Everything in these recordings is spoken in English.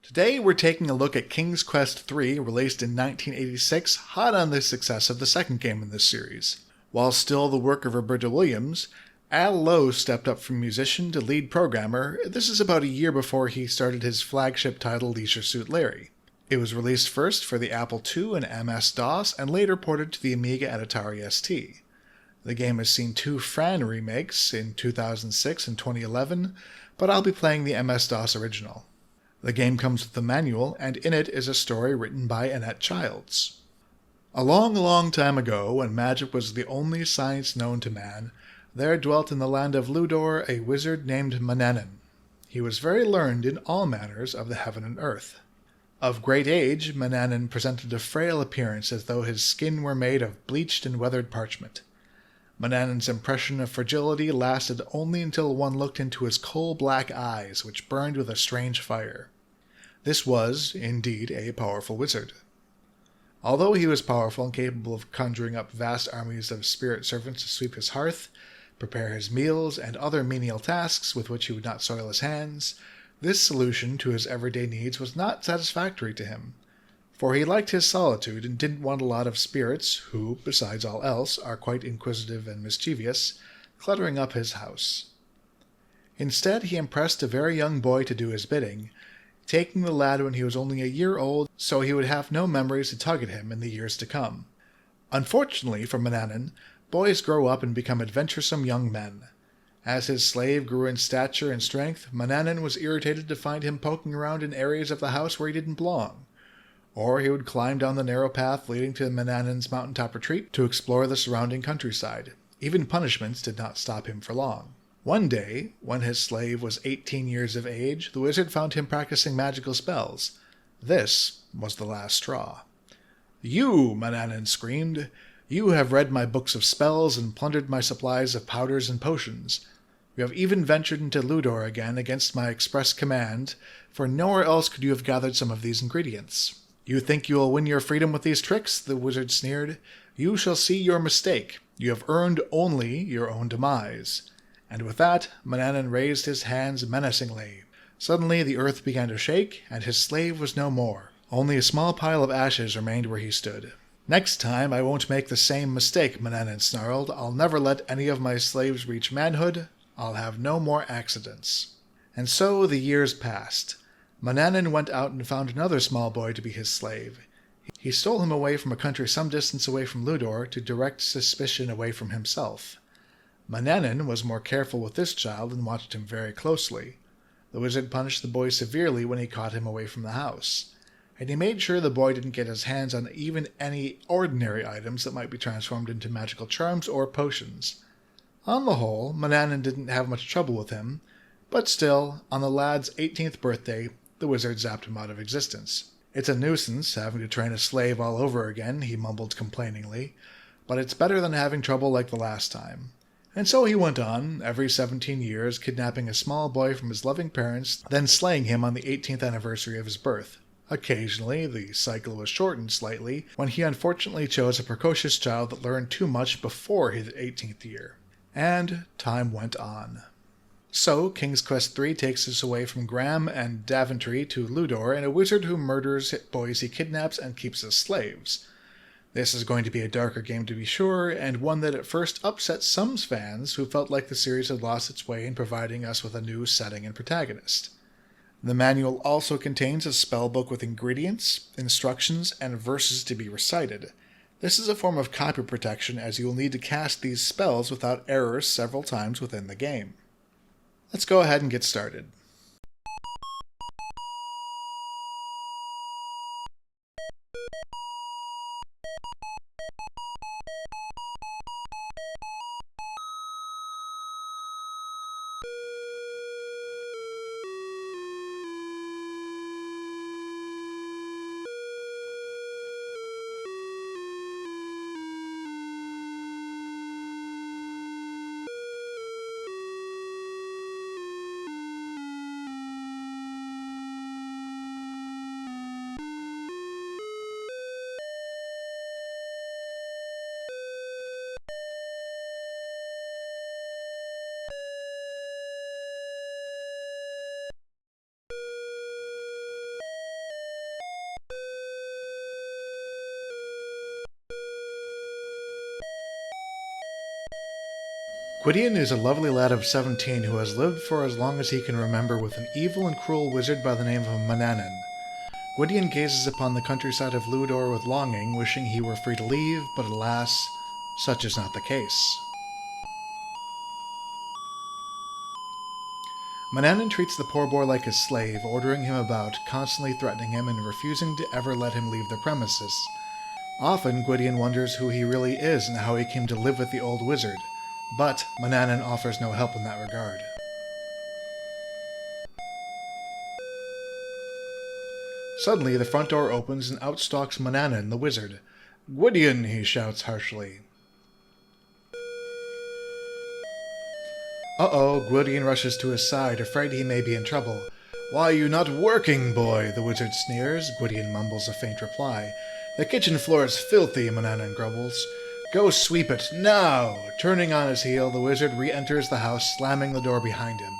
Today we're taking a look at King's Quest III, released in 1986, hot on the success of the second game in this series. While still the work of Roberta Williams, Al Lowe stepped up from musician to lead programmer. This is about a year before he started his flagship title Leisure Suit Larry. It was released first for the Apple II and MS-DOS, and later ported to the Amiga and Atari ST. The game has seen two Fran remakes in 2006 and 2011, but I'll be playing the MS-DOS original. The game comes with a manual, and in it is a story written by Annette Childs. A long, long time ago, when magic was the only science known to man, there dwelt in the land of Ludor a wizard named Manannan. He was very learned in all manners of the heaven and earth. Of great age, Manannan presented a frail appearance as though his skin were made of bleached and weathered parchment. Manannan's impression of fragility lasted only until one looked into his coal-black eyes, which burned with a strange fire. This was, indeed, a powerful wizard. Although he was powerful and capable of conjuring up vast armies of spirit servants to sweep his hearth, prepare his meals, and other menial tasks with which he would not soil his hands, this solution to his everyday needs was not satisfactory to him, for he liked his solitude and didn't want a lot of spirits, who, besides all else, are quite inquisitive and mischievous, cluttering up his house. Instead, he impressed a very young boy to do his bidding, taking the lad when he was only a year old, so he would have no memories to tug at him in the years to come. Unfortunately for Manannan, boys grow up and become adventuresome young men. As his slave grew in stature and strength, Manannan was irritated to find him poking around in areas of the house where he didn't belong. Or he would climb down the narrow path leading to Manannan's mountaintop retreat to explore the surrounding countryside. Even punishments did not stop him for long. One day, when his slave was 18 years of age, the wizard found him practicing magical spells. This was the last straw. "You," Manannan screamed, "you have read my books of spells and plundered my supplies of powders and potions. You have even ventured into Ludor again against my express command, for nowhere else could you have gathered some of these ingredients. You think you will win your freedom with these tricks?" the wizard sneered. "You shall see your mistake. You have earned only your own demise." And with that, Manannan raised his hands menacingly. Suddenly the earth began to shake, and his slave was no more. Only a small pile of ashes remained where he stood. "Next time I won't make the same mistake," Manannan snarled. "I'll never let any of my slaves reach manhood. I'll have no more accidents." And so the years passed. Manannan went out and found another small boy to be his slave. He stole him away from a country some distance away from Ludor to direct suspicion away from himself. Manannan was more careful with this child and watched him very closely. The wizard punished the boy severely when he caught him away from the house, and he made sure the boy didn't get his hands on even any ordinary items that might be transformed into magical charms or potions. On the whole, Manannan didn't have much trouble with him, but still, on the lad's 18th birthday, the wizard zapped him out of existence. "It's a nuisance having to train a slave all over again," he mumbled complainingly, "but it's better than having trouble like the last time." And so he went on, every 17 years, kidnapping a small boy from his loving parents, then slaying him on the 18th anniversary of his birth. Occasionally, the cycle was shortened slightly, when he unfortunately chose a precocious child that learned too much before his 18th year. And time went on. So, King's Quest III takes us away from Graham and Daventry to Ludor and a wizard who murders boys he kidnaps and keeps as slaves. This is going to be a darker game to be sure, and one that at first upset some fans who felt like the series had lost its way in providing us with a new setting and protagonist. The manual also contains a spellbook with ingredients, instructions, and verses to be recited. This is a form of copy protection, as you will need to cast these spells without errors several times within the game. Let's go ahead and get started. Gwydion is a lovely lad of 17 who has lived for as long as he can remember with an evil and cruel wizard by the name of Manannan. Gwydion gazes upon the countryside of Ludor with longing, wishing he were free to leave, but alas, such is not the case. Manannan treats the poor boy like a slave, ordering him about, constantly threatening him and refusing to ever let him leave the premises. Often, Gwydion wonders who he really is and how he came to live with the old wizard, but Manannan offers no help in that regard. Suddenly, the front door opens and out stalks Manannan, the wizard. "Gwydion!" he shouts harshly. Uh-oh, Gwydion rushes to his side, afraid he may be in trouble. "Why are you not working, boy?" the wizard sneers. Gwydion mumbles a faint reply. "The kitchen floor is filthy," Manannan grumbles. "Go sweep it, now!" Turning on his heel, the wizard re-enters the house, slamming the door behind him.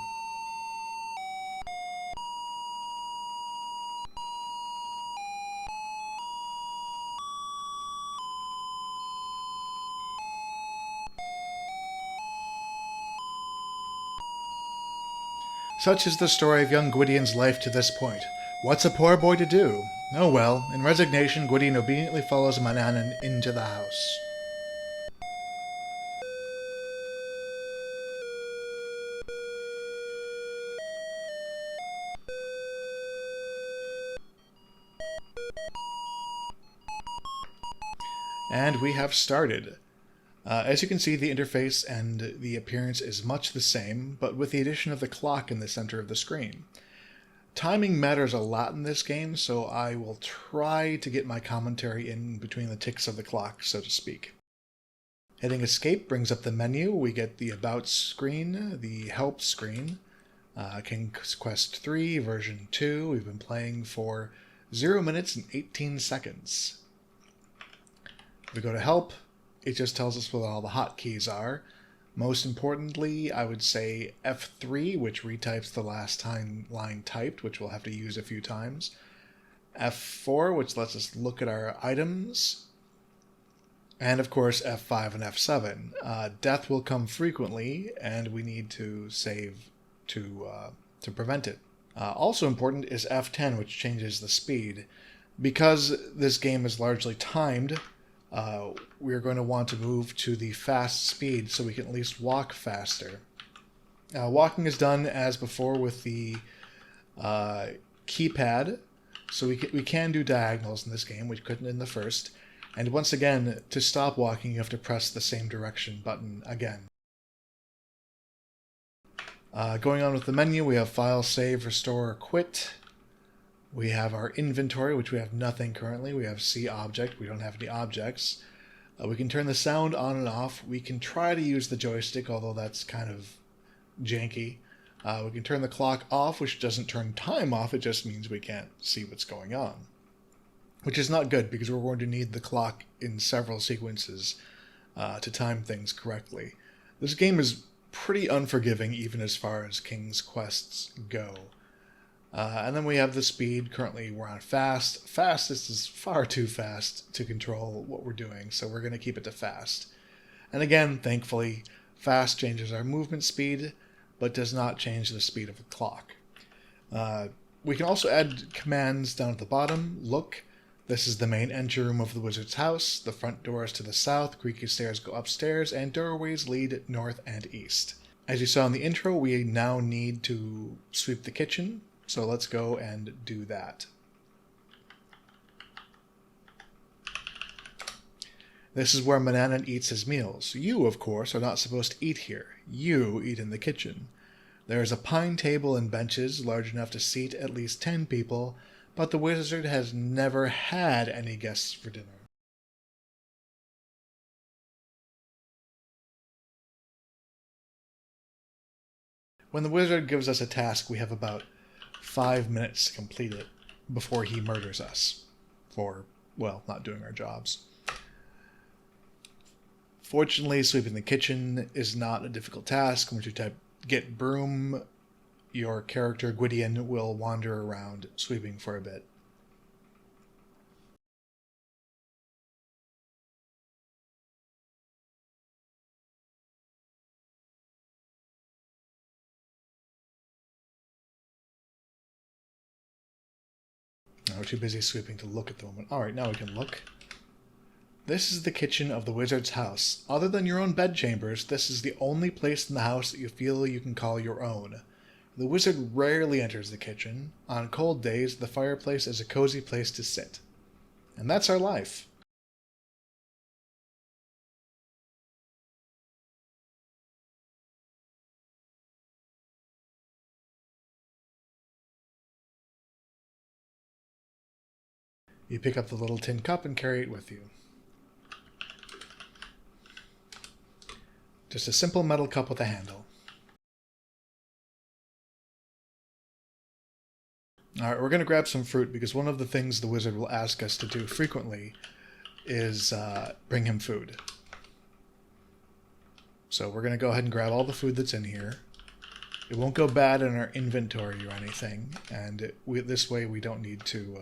Such is the story of young Gwydion's life to this point. What's a poor boy to do? Oh well, in resignation, Gwydion obediently follows Manannan into the house. And we have started. As you can see, the interface and the appearance is much the same, but with the addition of the clock in the center of the screen. Timing matters a lot in this game, so I will try to get my commentary in between the ticks of the clock, so to speak. Hitting escape brings up the menu. We get the About screen, the Help screen, King's Quest 3, version 2. We've been playing for 0 minutes and 18 seconds. We go to Help. It just tells us what all the hotkeys are. Most importantly, I would say F3, which retypes the last line typed, which we'll have to use a few times. F4, which lets us look at our items. And of course, F5 and F7. Death will come frequently, and we need to save to prevent it. Also important is F10, which changes the speed. Because this game is largely timed, we're going to want to move to the fast speed so we can at least walk faster. Walking is done as before with the keypad, so we can do diagonals in this game, which couldn't in the first. And once again, to stop walking, you have to press the same direction button again. Going on with the menu, we have File, Save, Restore, or Quit. We have our inventory, which we have nothing currently. We have See Object. We don't have any objects. We can turn the sound on and off. We can try to use the joystick, although that's kind of janky. We can turn the clock off, which doesn't turn time off. It just means we can't see what's going on, which is not good because we're going to need the clock in several sequences to time things correctly. This game is pretty unforgiving, even as far as King's Quests go. And then we have the speed. Currently we're on fast. Fast, this is far too fast to control what we're doing, so we're going to keep it to fast. And again, thankfully, fast changes our movement speed, but does not change the speed of the clock. We can also add commands down at the bottom. Look, this is the main entry room of the wizard's house. The front door is to the south, creaky stairs go upstairs, and doorways lead north and east. As you saw in the intro, we now need to sweep the kitchen. So let's go and do that. This is where Manannan eats his meals. You, of course, are not supposed to eat here. You eat in the kitchen. There is a pine table and benches large enough to seat at least 10 people, but the wizard has never had any guests for dinner. When the wizard gives us a task, we have about 5 minutes to complete it before he murders us for, well, not doing our jobs. Fortunately, sweeping the kitchen is not a difficult task. Once you type get broom, your character Gwydion will wander around sweeping for a bit. We're too busy sweeping to look at the moment. Alright, now we can look. This is the kitchen of the wizard's house. Other than your own bedchambers, this is the only place in the house that you feel you can call your own. The wizard rarely enters the kitchen. On cold days, the fireplace is a cozy place to sit. And that's our life. You pick up the little tin cup and carry it with you. Just a simple metal cup with a handle. Alright, we're going to grab some fruit because one of the things the wizard will ask us to do frequently is bring him food. So we're going to go ahead and grab all the food that's in here. It won't go bad in our inventory or anything, and this way we don't need to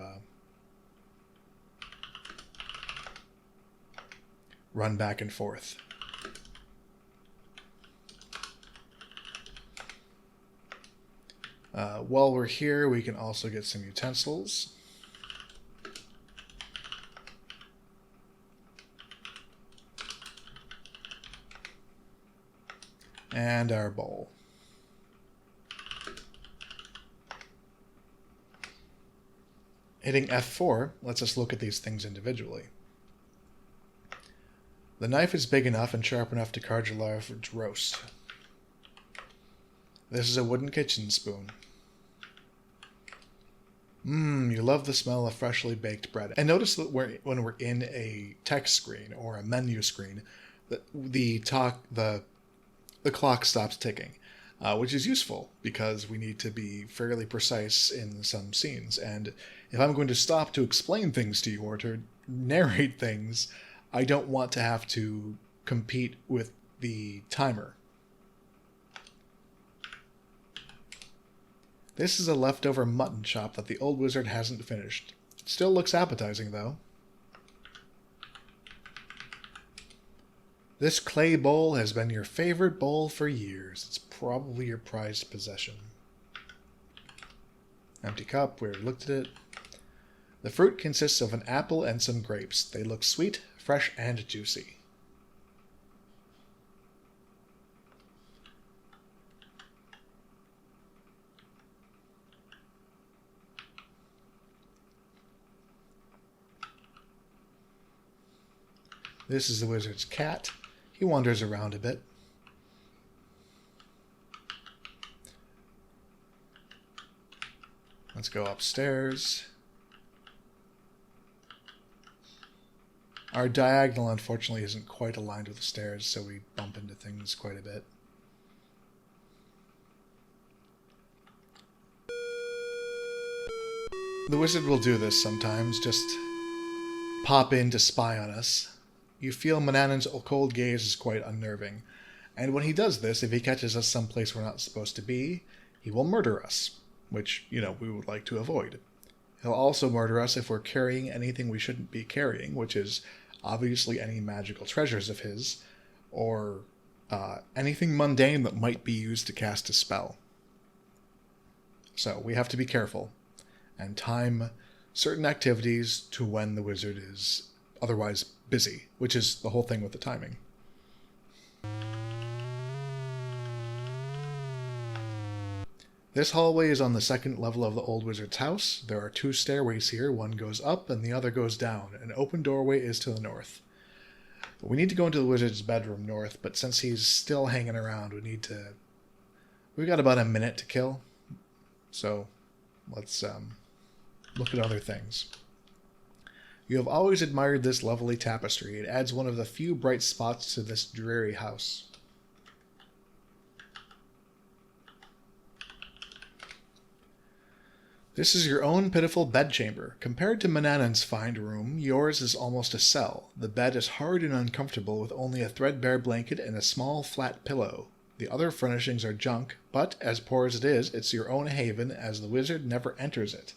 run back and forth. While we're here, we can also get some utensils. And our bowl. Hitting F4 lets us look at these things individually. The knife is big enough and sharp enough to carve a large roast. This is a wooden kitchen spoon. You love the smell of freshly baked bread. And notice that when we're in a text screen or a menu screen, the clock stops ticking, which is useful because we need to be fairly precise in some scenes. And if I'm going to stop to explain things to you or to narrate things, I don't want to have to compete with the timer. This is a leftover mutton chop that the old wizard hasn't finished. It still looks appetizing, though. This clay bowl has been your favorite bowl for years. It's probably your prized possession. Empty cup, we already looked at it. The fruit consists of an apple and some grapes. They look sweet, fresh, and juicy. This is the wizard's cat. He wanders around a bit. Let's go upstairs. Our diagonal, unfortunately, isn't quite aligned with the stairs, so we bump into things quite a bit. The wizard will do this sometimes, just pop in to spy on us. You feel Manannan's cold gaze is quite unnerving, and when he does this, if he catches us someplace we're not supposed to be, he will murder us, which, we would like to avoid. He'll also murder us if we're carrying anything we shouldn't be carrying, which is obviously any magical treasures of his, or anything mundane that might be used to cast a spell. So we have to be careful and time certain activities to when the wizard is otherwise busy, which is the whole thing with the timing. This hallway is on the second level of the old wizard's house. There are two stairways here. One goes up and the other goes down. An open doorway is to the north. We need to go into the wizard's bedroom north, but since he's still hanging around, we've got about a minute to kill. So let's look at other things. You have always admired this lovely tapestry. It adds one of the few bright spots to this dreary house. This is your own pitiful bedchamber. Compared to Manannan's fine room, yours is almost a cell. The bed is hard and uncomfortable with only a threadbare blanket and a small flat pillow. The other furnishings are junk, but as poor as it is, it's your own haven as the wizard never enters it.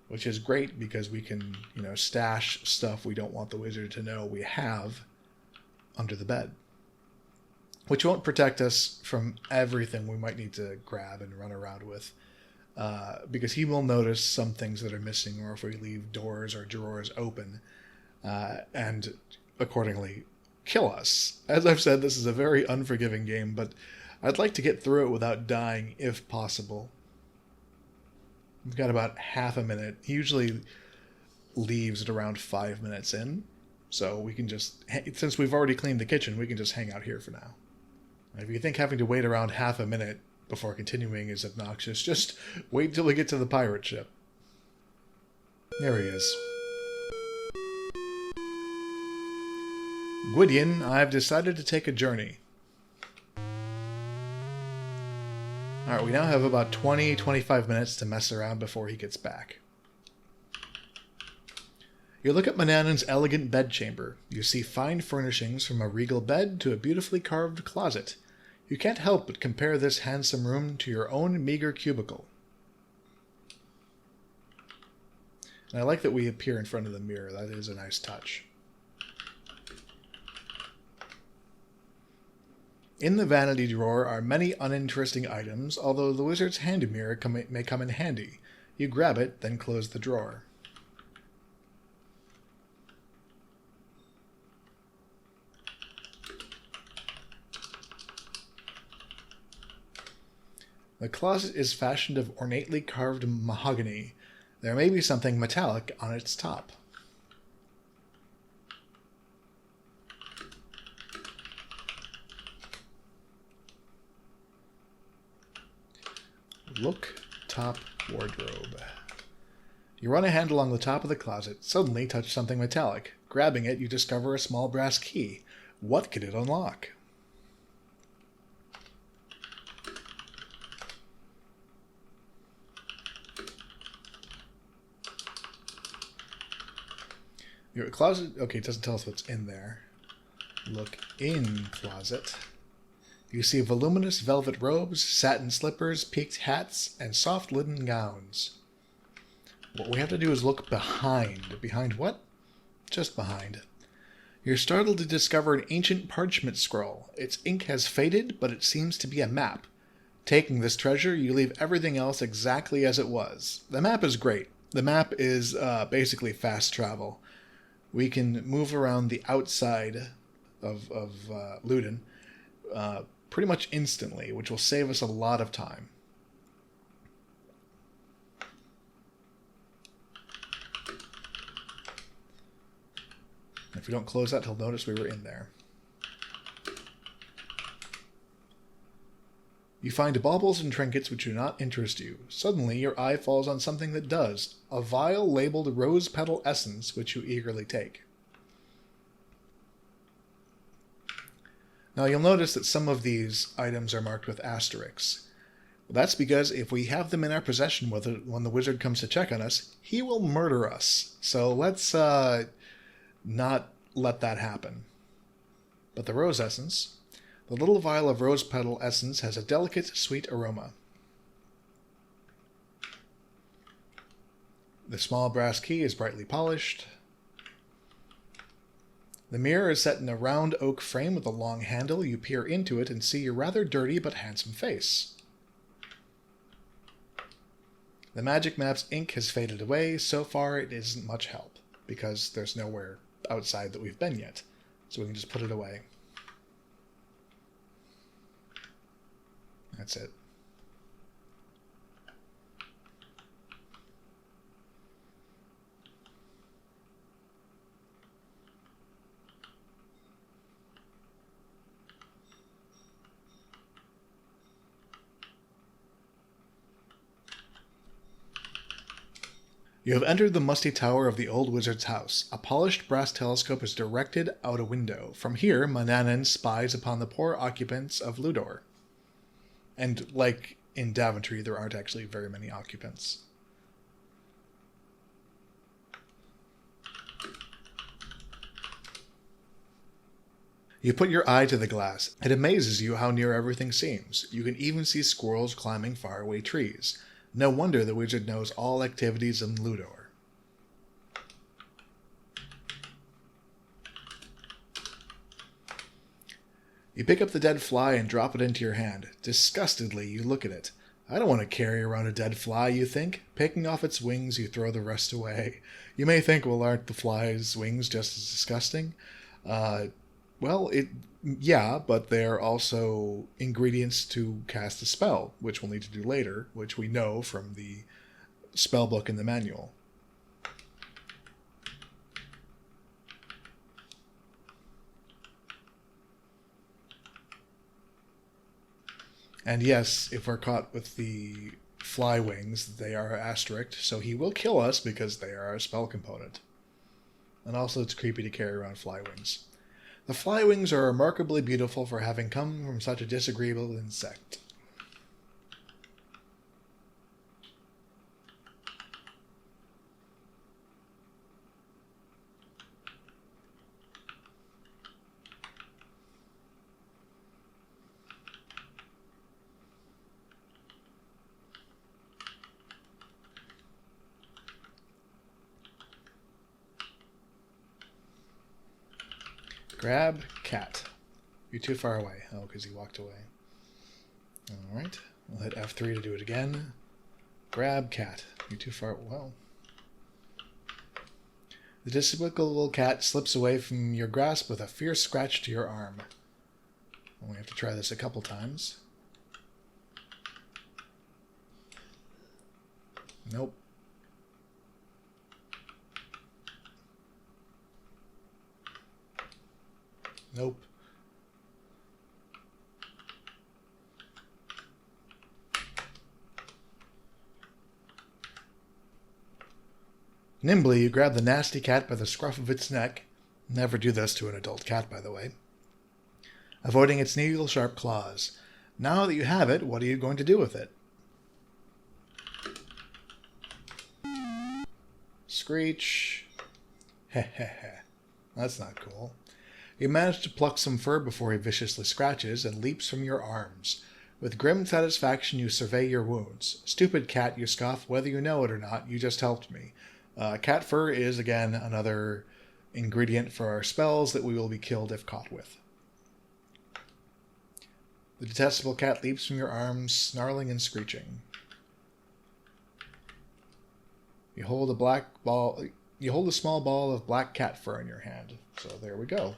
Which is great because we can, stash stuff we don't want the wizard to know we have under the bed. Which won't protect us from everything we might need to grab and run around with. because he will notice some things that are missing, or if we leave doors or drawers open, and accordingly kill us. As I've said, this is a very unforgiving game, but I'd like to get through it without dying if possible. We've got about half a minute. He usually leaves at around 5 minutes in, so we can just, since we've already cleaned the kitchen, we can just hang out here for now. If you think having to wait around half a minute before continuing is obnoxious, just wait till we get to the pirate ship. There he is. Gwydion, I've decided to take a journey. Alright, we now have about 20-25 minutes to mess around before he gets back. You look at Manannan's elegant bedchamber. You see fine furnishings from a regal bed to a beautifully carved closet. You can't help but compare this handsome room to your own meager cubicle. And I like that we appear in front of the mirror. That is a nice touch. In the vanity drawer are many uninteresting items, although the wizard's handy mirror may come in handy. You grab it, then close the drawer. The closet is fashioned of ornately carved mahogany. There may be something metallic on its top. Look, top wardrobe. You run a hand along the top of the closet, suddenly touch something metallic. Grabbing it, you discover a small brass key. What could it unlock? Your closet, okay, it doesn't tell us what's in there. Look in closet. You see voluminous velvet robes, satin slippers, peaked hats, and soft linen gowns. What we have to do is look behind. Behind what? Just behind. You're startled to discover an ancient parchment scroll. Its ink has faded, but it seems to be a map. Taking this treasure, you leave everything else exactly as it was. The map is great. The map is basically fast travel. We can move around the outside of Luden pretty much instantly, which will save us a lot of time. If we don't close that, he'll notice we were in there. You find baubles and trinkets which do not interest you. Suddenly, your eye falls on something that does. A vial labeled rose petal essence, which you eagerly take. Now, you'll notice that some of these items are marked with asterisks. Well, that's because if we have them in our possession when the wizard comes to check on us, he will murder us. So let's not let that happen. But the rose essence... The little vial of rose petal essence has a delicate, sweet aroma. The small brass key is brightly polished. The mirror is set in a round oak frame with a long handle. You peer into it and see your rather dirty but handsome face. The magic map's ink has faded away. So far, it isn't much help, because there's nowhere outside that we've been yet. So we can just put it away. That's it. You have entered the musty tower of the old wizard's house. A polished brass telescope is directed out a window. From here, Manannan spies upon the poor occupants of Ludor. And like in Daventry, there aren't actually very many occupants. You put your eye to the glass. It amazes you how near everything seems. You can even see squirrels climbing faraway trees. No wonder the wizard knows all activities in Ludor. You pick up the dead fly and drop it into your hand. Disgustedly, you look at it. I don't want to carry around a dead fly, you think. Picking off its wings, you throw the rest away. You may think, well, aren't the fly's wings just as disgusting? Uh, yeah, but they're also ingredients to cast a spell, which we'll need to do later, which we know from the spell book in the manual. And yes, if we're caught with the fly wings, they are asterisked, so he will kill us because they are a spell component. And also it's creepy to carry around fly wings. The fly wings are remarkably beautiful for having come from such a disagreeable insect. Grab cat. You're too far away. Oh, because he walked away. Alright. We'll hit F3 to do it again. Grab cat. You're too far. Well. The despicable cat slips away from your grasp with a fierce scratch to your arm. We have to try this a couple times. Nope. Nope. Nimbly, you grab the nasty cat by the scruff of its neck. Never do this to an adult cat, by the way. Avoiding its needle-sharp claws. Now that you have it, what are you going to do with it? Screech. Hehehe. That's not cool. You manage to pluck some fur before he viciously scratches and leaps from your arms. With grim satisfaction, you survey your wounds. Stupid cat, you scoff. Whether you know it or not, you just helped me. Cat fur is, again, another ingredient for our spells that we will be killed if caught with. The detestable cat leaps from your arms, snarling and screeching. You hold a small ball of black cat fur in your hand. So there we go.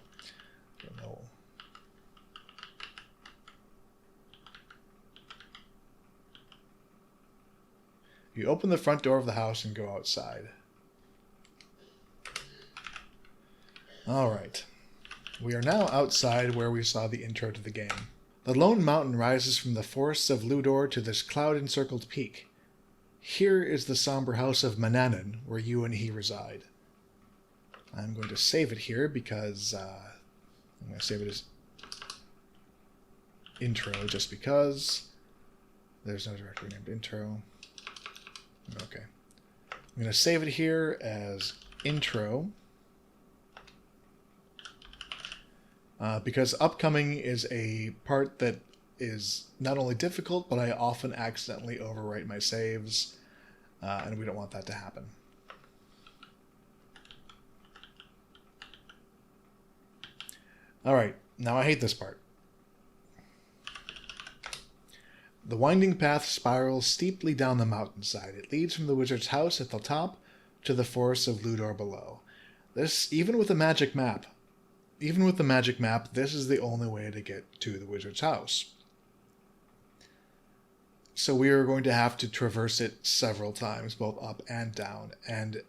You open the front door of the house and go outside. Alright. We are now outside where we saw the intro to the game. The lone mountain rises from the forests of Ludor to this cloud-encircled peak. Here is the somber house of Manannan, where you and he reside. I'm going to save it here because I'm going to save it as intro just because there's no directory named intro. Okay. I'm going to save it here as intro because upcoming is a part that is not only difficult, but I often accidentally overwrite my saves, and we don't want that to happen. Alright, now I hate this part. The winding path spirals steeply down the mountainside. It leads from the wizard's house at the top to the forests of Ludor below. This, even with the magic map, this is the only way to get to the wizard's house. So we are going to have to traverse it several times, both up and down. And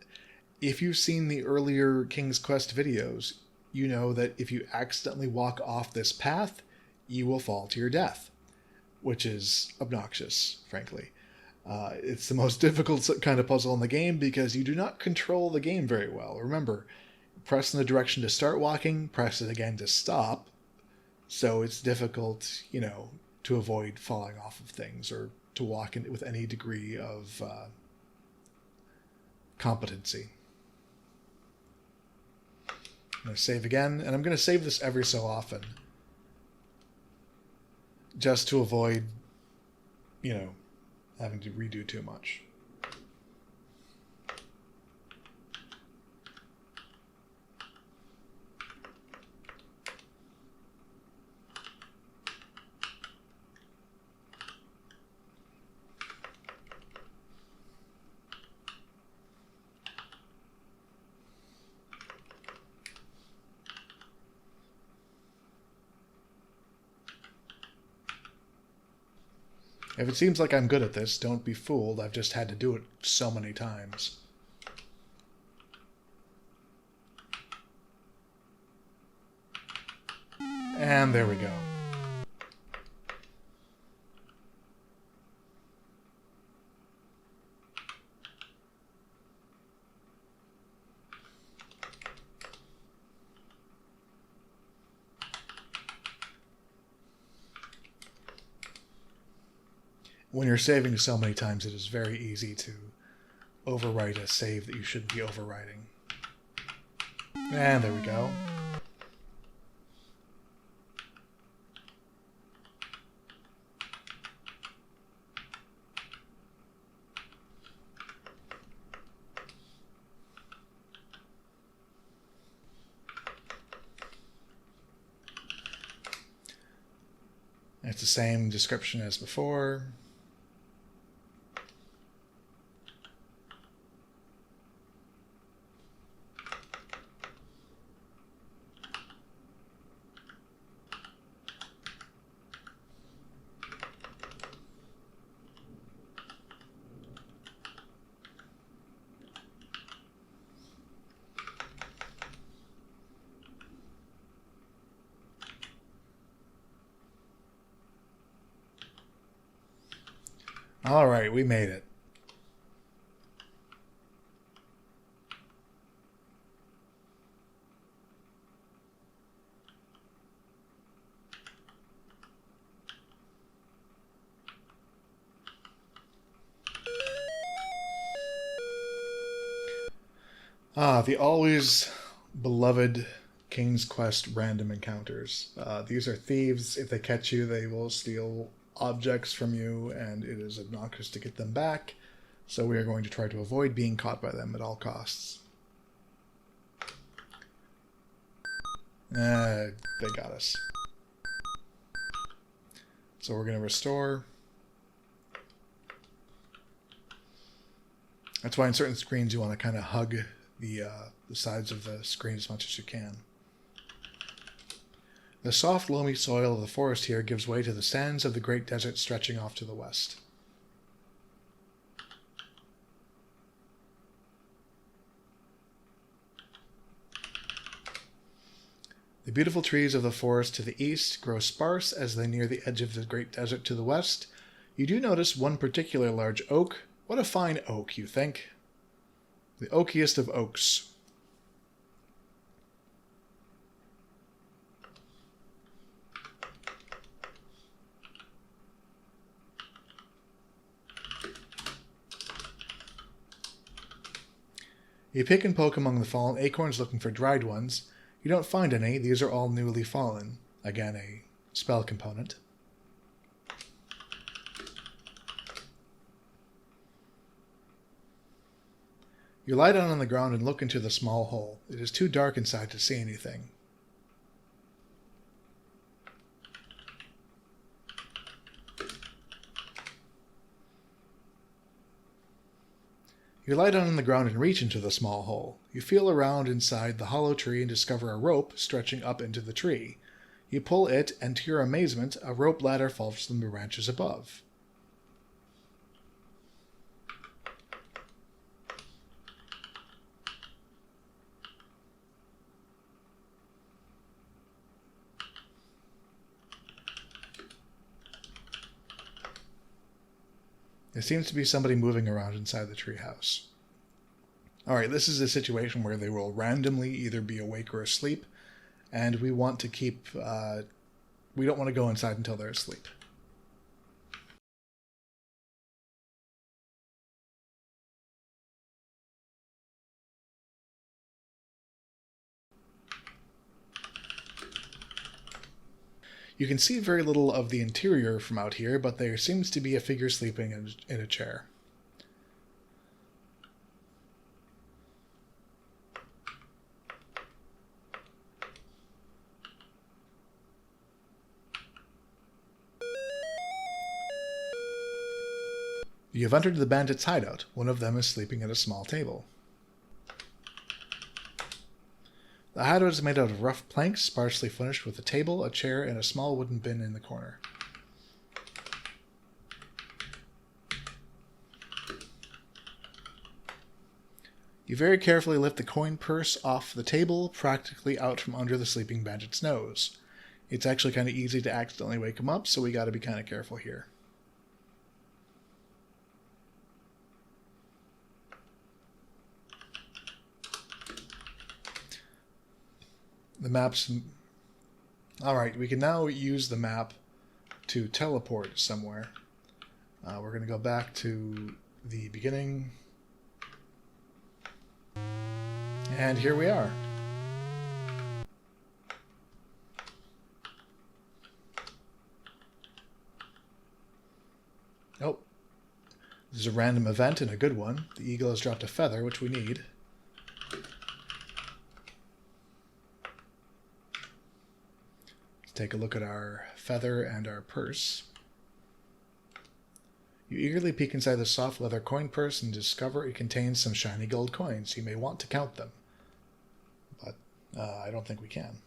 if you've seen the earlier King's Quest videos, you know that if you accidentally walk off this path, you will fall to your death, which is obnoxious, frankly. It's the most difficult kind of puzzle in the game because you do not control the game very well. Remember, press in the direction to start walking, press it again to stop, so it's difficult, to avoid falling off of things or to walk in with any degree of competency. I'm going to save again, and I'm going to save this every so often just to avoid, having to redo too much. If it seems like I'm good at this, don't be fooled. I've just had to do it so many times. And there we go. When you're saving so many times, it is very easy to overwrite a save that you shouldn't be overwriting. And there we go. It's the same description as before. All right, we made it. The always beloved King's Quest random encounters. These are thieves. If they catch you, they will steal objects from you, and it is obnoxious to get them back, so we are going to try to avoid being caught by them at all costs. They got us. So we're going to restore. That's why in certain screens you want to kind of hug the sides of the screen as much as you can. The soft, loamy soil of the forest here gives way to the sands of the great desert stretching off to the west. The beautiful trees of the forest to the east grow sparse as they near the edge of the great desert to the west. You do notice one particular large oak. What a fine oak, you think? The oakiest of oaks. You pick and poke among the fallen acorns looking for dried ones. You don't find any. These are all newly fallen. Again, a spell component. You lie down on the ground and look into the small hole. It is too dark inside to see anything. You lie down on the ground and reach into the small hole. You feel around inside the hollow tree and discover a rope stretching up into the tree. You pull it, and to your amazement, a rope ladder falls from the branches above. There seems to be somebody moving around inside the treehouse. Alright, this is a situation where they will randomly either be awake or asleep, and we want to keep... we don't want to go inside until they're asleep. You can see very little of the interior from out here, but there seems to be a figure sleeping in a chair. You have entered the bandits' hideout. One of them is sleeping at a small table. The hideout is made out of rough planks, sparsely furnished with a table, a chair, and a small wooden bin in the corner. You very carefully lift the coin purse off the table, practically out from under the sleeping bandit's nose. It's actually kind of easy to accidentally wake him up, so we got to be kind of careful here. The map's... Alright, we can now use the map to teleport somewhere. We're going to go back to the beginning. And here we are. Oh. This is a random event and a good one. The eagle has dropped a feather, which we need. Let's take a look at our feather and our purse. You eagerly peek inside the soft leather coin purse and discover it contains some shiny gold coins. You may want to count them. But I don't think we can.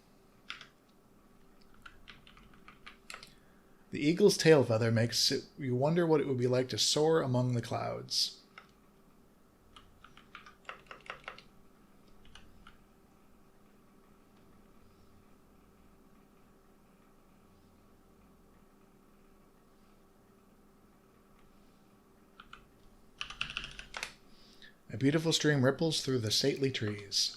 The eagle's tail feather makes you wonder what it would be like to soar among the clouds. A beautiful stream ripples through the stately trees.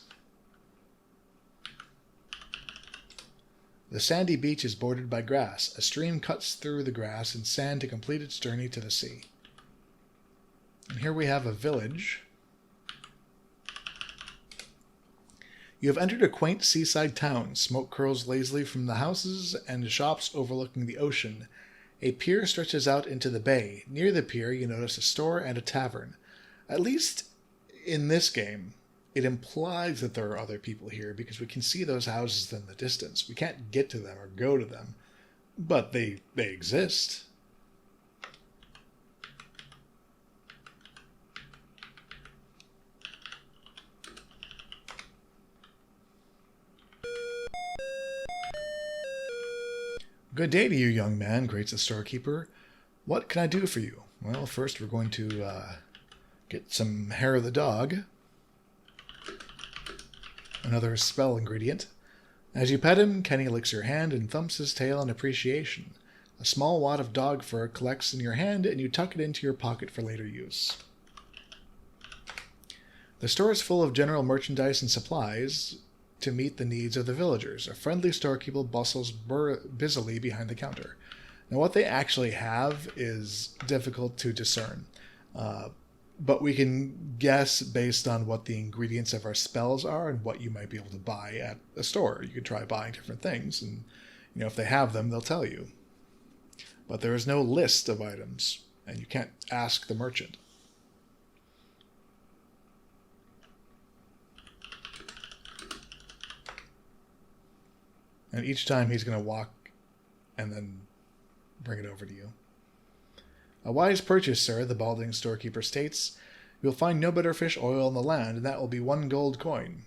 The sandy beach is bordered by grass. A stream cuts through the grass and sand to complete its journey to the sea. And here we have a village. You have entered a quaint seaside town. Smoke curls lazily from the houses and shops overlooking the ocean. A pier stretches out into the bay. Near the pier, you notice a store and a tavern. At least in this game, it implies that there are other people here because we can see those houses in the distance. We can't get to them or go to them, but they exist. Good day to you, young man, greets the storekeeper. What can I do for you? Well, first we're going to get some hair of the dog. Another spell ingredient. As you pet him, Kenny licks your hand and thumps his tail in appreciation. A small wad of dog fur collects in your hand and you tuck it into your pocket for later use. The store is full of general merchandise and supplies to meet the needs of the villagers. A friendly storekeeper bustles busily behind the counter. Now what they actually have is difficult to discern. But we can guess based on what the ingredients of our spells are and what you might be able to buy at a store. You could try buying different things, and if they have them, they'll tell you. But there is no list of items, and you can't ask the merchant. And each time he's going to walk and then bring it over to you. A wise purchase, sir, the balding storekeeper states. You'll find no better fish oil in the land, and that will be 1 gold coin.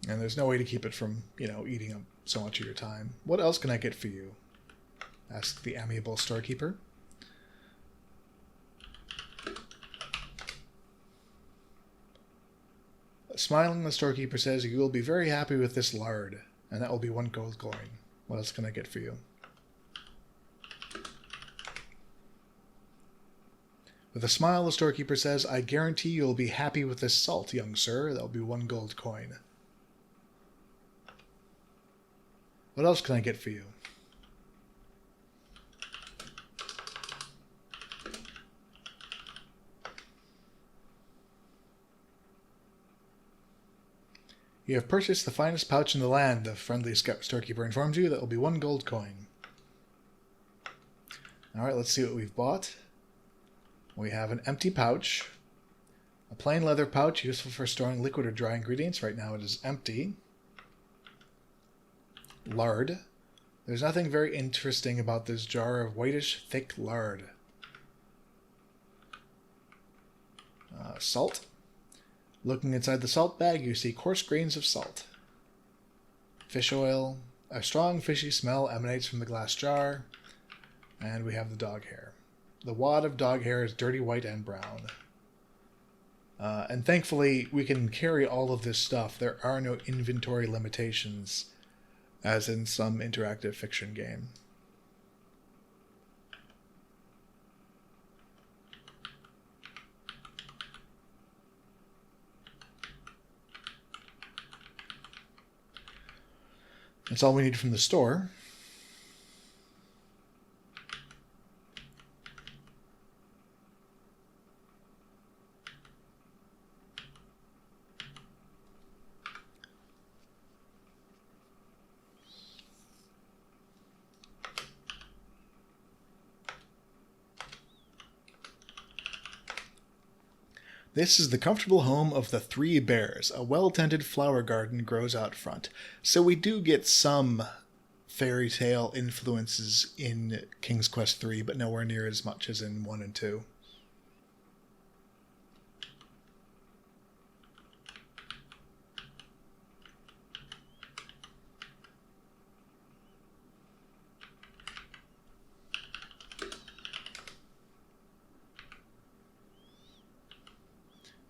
And there's no way to keep it from, eating up so much of your time. What else can I get for you? Asked the amiable storekeeper. Smiling, the storekeeper says, you will be very happy with this lard, and that will be 1 gold coin. What else can I get for you? With a smile, the storekeeper says, I guarantee you'll be happy with this salt, young sir. That'll be 1 gold coin. What else can I get for you? You have purchased the finest pouch in the land, the friendly storekeeper informs you. That will be 1 gold coin. Alright, let's see what we've bought. We have an empty pouch, a plain leather pouch useful for storing liquid or dry ingredients. Right now it is empty. Lard. There's nothing very interesting about this jar of whitish, thick lard. Salt. Looking inside the salt bag, you see coarse grains of salt. Fish oil. A strong fishy smell emanates from the glass jar. And we have the dog hair. The wad of dog hair is dirty white and brown. And thankfully, we can carry all of this stuff. There are no inventory limitations, as in some interactive fiction game. That's all we need from the store. This is the comfortable home of the Three Bears. A well-tended flower garden grows out front. So we do get some fairy tale influences in King's Quest 3, but nowhere near as much as in 1 and 2.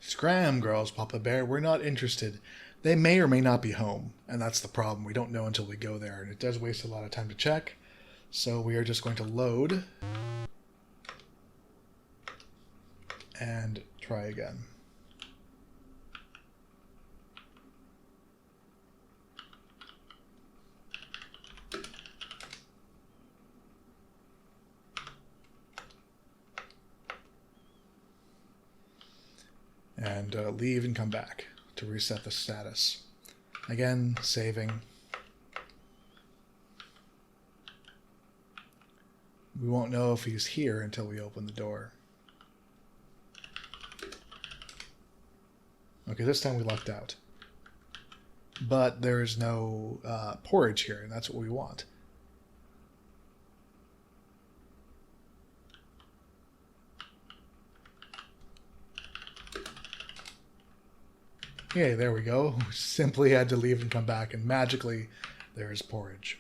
Scram, growls Papa Bear. We're not interested. They may or may not be home, and that's the problem. We don't know until we go there, and it does waste a lot of time to check. So we are just going to load and try again. And leave and come back to reset the status. Again, saving. We won't know if he's here until we open the door. Okay, this time we lucked out. But there's no porridge here, and that's what we want. Okay, there we go. Simply had to leave and come back, and magically there is porridge.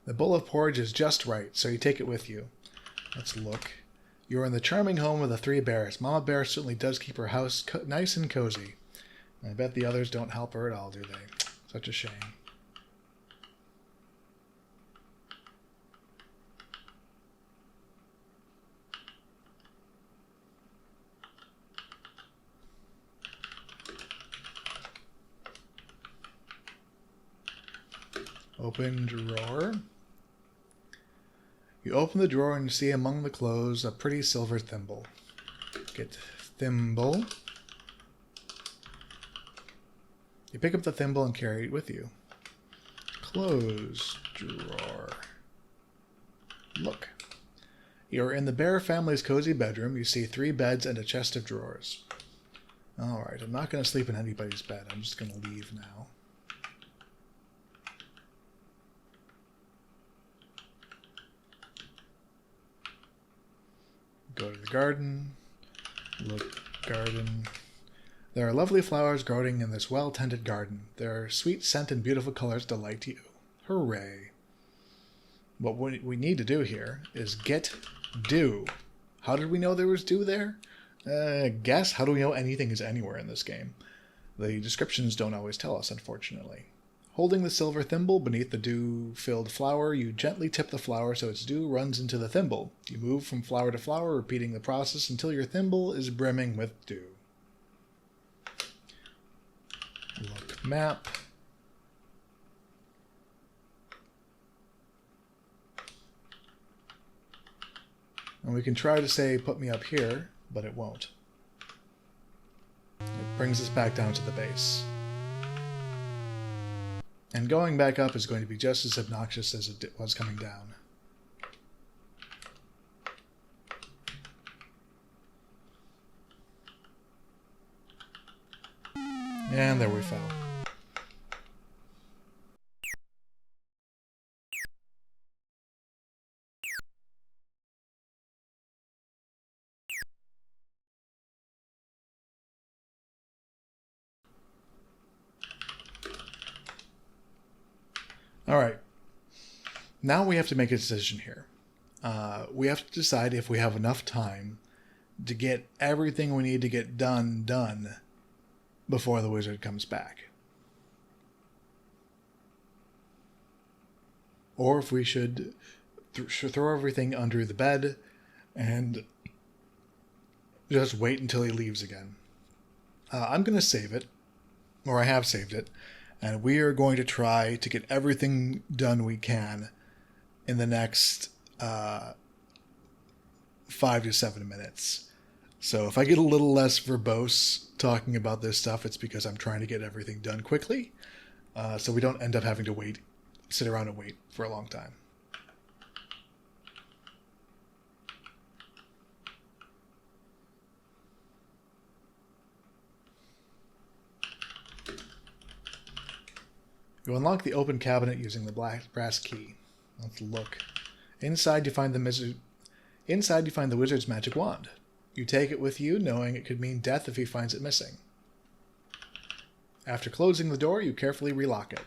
The bowl of porridge is just right, so you take it with you. Let's look. You're in the charming home of the Three Bears. Mama Bear certainly does keep her house nice and cozy. I bet the others don't help her at all, do they? Such a shame. Open drawer. You open the drawer and see among the clothes a pretty silver thimble. Get thimble. You pick up the thimble and carry it with you. Close drawer. Look. You're in the Bear family's cozy bedroom. You see 3 beds and a chest of drawers. Alright, I'm not going to sleep in anybody's bed. I'm just going to leave now. Go to the garden. Look, garden. There are lovely flowers growing in this well-tended garden. Their sweet scent and beautiful colors delight you. Hooray. What we need to do here is get dew. How did we know there was dew there? Guess. How do we know anything is anywhere in this game? The descriptions don't always tell us, unfortunately. Holding the silver thimble beneath the dew-filled flower, you gently tip the flower so its dew runs into the thimble. You move from flower to flower, repeating the process until your thimble is brimming with dew. Look, map. And we can try to say, put me up here, but it won't. It brings us back down to the base. And going back up is going to be just as obnoxious as it was coming down. And there we fell. All right. Now we have to make a decision here. we have to decide if we have enough time to get everything we need to get done before the wizard comes back. Or if we should throw everything under the bed and just wait until he leaves again. I'm going to save it, or I have saved it, and we are going to try to get everything done we can in the next 5 to 7 minutes. So if I get a little less verbose talking about this stuff, it's because I'm trying to get everything done quickly, so we don't end up having to sit around and wait for a long time. You unlock the open cabinet using the black brass key. Let's look. Inside you find the wizard's magic wand. You take it with you, knowing it could mean death if he finds it missing. After closing the door, you carefully relock it.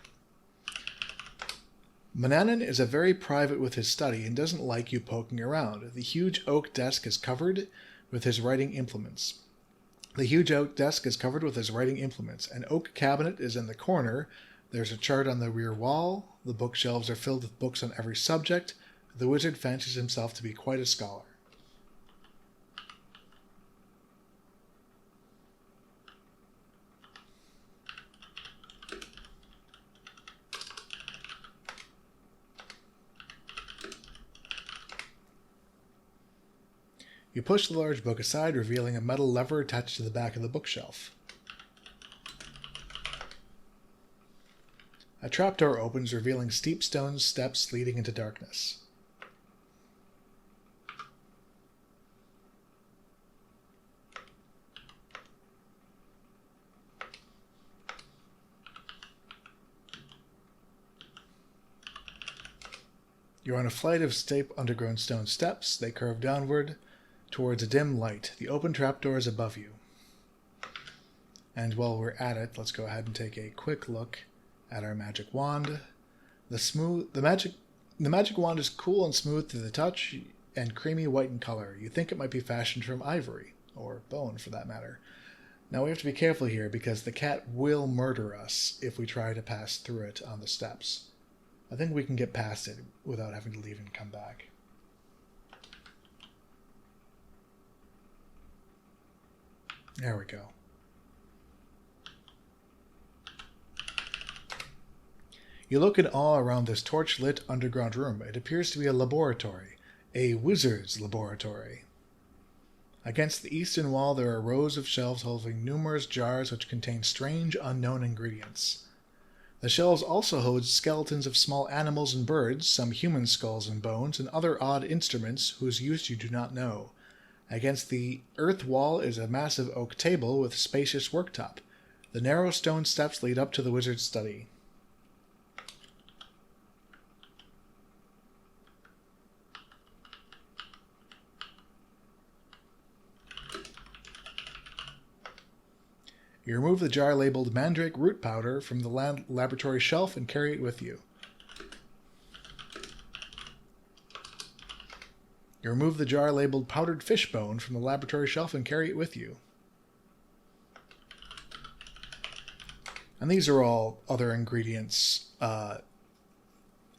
Manannan is a very private with his study and doesn't like you poking around. The huge oak desk is covered with his writing implements. An oak cabinet is in the corner. There's a chart on the rear wall. The bookshelves are filled with books on every subject. The wizard fancies himself to be quite a scholar. You push the large book aside, revealing a metal lever attached to the back of the bookshelf. A trapdoor opens, revealing steep stone steps leading into darkness. You're on a flight of steep underground stone steps. They curve downward towards a dim light. The open trapdoor is above you. And while we're at it, let's go ahead and take a quick look at our magic wand. The magic wand is cool and smooth to the touch and creamy white in color. You think it might be fashioned from ivory, or bone for that matter. Now we have to be careful here because the cat will murder us if we try to pass through it on the steps. I think we can get past it without having to leave and come back. There we go. You look in awe around this torch-lit underground room. It appears to be a laboratory, a wizard's laboratory. Against the eastern wall there are rows of shelves holding numerous jars which contain strange, unknown ingredients. The shelves also hold skeletons of small animals and birds, some human skulls and bones, and other odd instruments whose use you do not know. Against the earth wall is a massive oak table with a spacious worktop. The narrow stone steps lead up to the wizard's study. You remove the jar labeled Mandrake Root Powder from the laboratory shelf and carry it with you. You remove the jar labeled Powdered Fish Bone from the laboratory shelf and carry it with you. And these are all other ingredients, and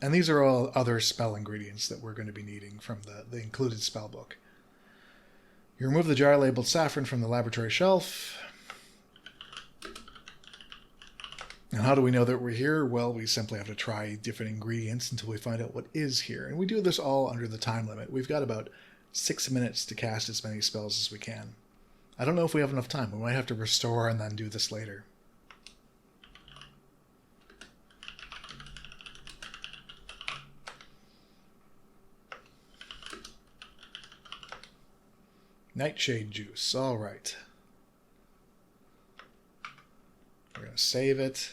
these are all other spell ingredients that we're going to be needing from the included spell book. You remove the jar labeled Saffron from the laboratory shelf. And how do we know that we're here? Well, we simply have to try different ingredients until we find out what is here. And we do this all under the time limit. We've got about 6 minutes to cast as many spells as we can. I don't know if we have enough time. We might have to restore and then do this later. Nightshade juice. All right. We're going to save it.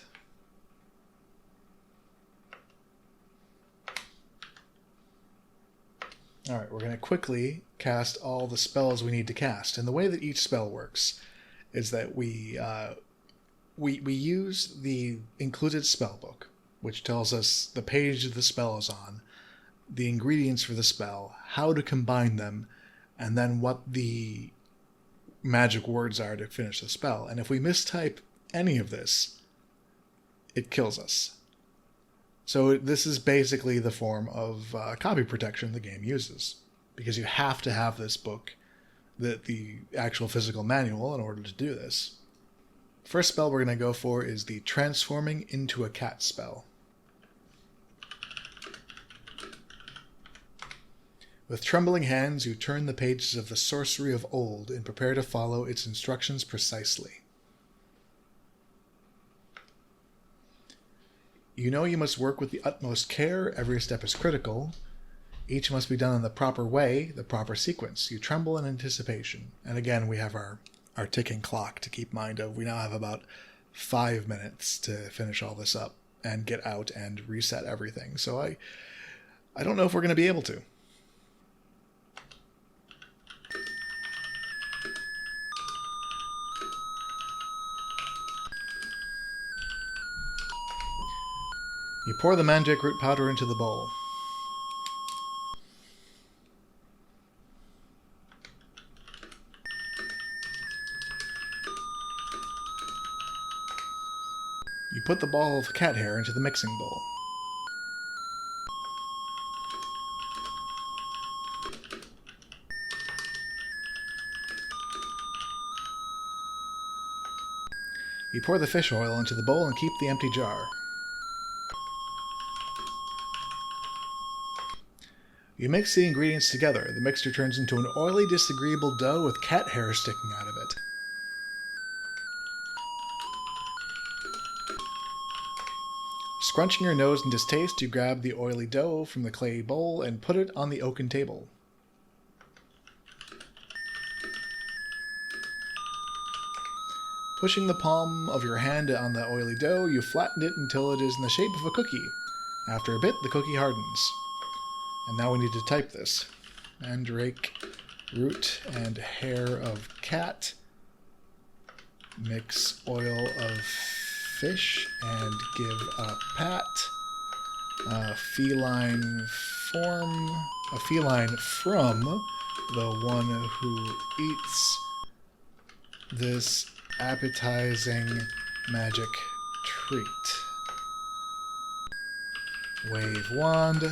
All right, we're going to quickly cast all the spells we need to cast. And the way that each spell works is that we use the included spell book, which tells us the page the spell is on, the ingredients for the spell, how to combine them, and then what the magic words are to finish the spell. And if we mistype any of this, it kills us. So this is basically the form of copy protection the game uses, because you have to have this book, the actual physical manual, in order to do this. First spell we're going to go for is the Transforming into a Cat spell. With trembling hands, you turn the pages of the Sorcery of Old and prepare to follow its instructions precisely. You know you must work with the utmost care. Every step is critical. Each must be done in the proper way, the proper sequence. You tremble in anticipation. And again, we have our ticking clock to keep mind of. We now have about 5 minutes to finish all this up and get out and reset everything. So I don't know if we're going to be able to. You pour the mandrake root powder into the bowl. You put the ball of cat hair into the mixing bowl. You pour the fish oil into the bowl and keep the empty jar. You mix the ingredients together. The mixture turns into an oily, disagreeable dough with cat hair sticking out of it. Scrunching your nose in distaste, you grab the oily dough from the clay bowl and put it on the oaken table. Pushing the palm of your hand on the oily dough, you flatten it until it is in the shape of a cookie. After a bit, the cookie hardens. And now we need to type this. Mandrake, root, and hair of cat. Mix oil of fish and give a pat. A feline from the one who eats this appetizing magic treat. Wave wand.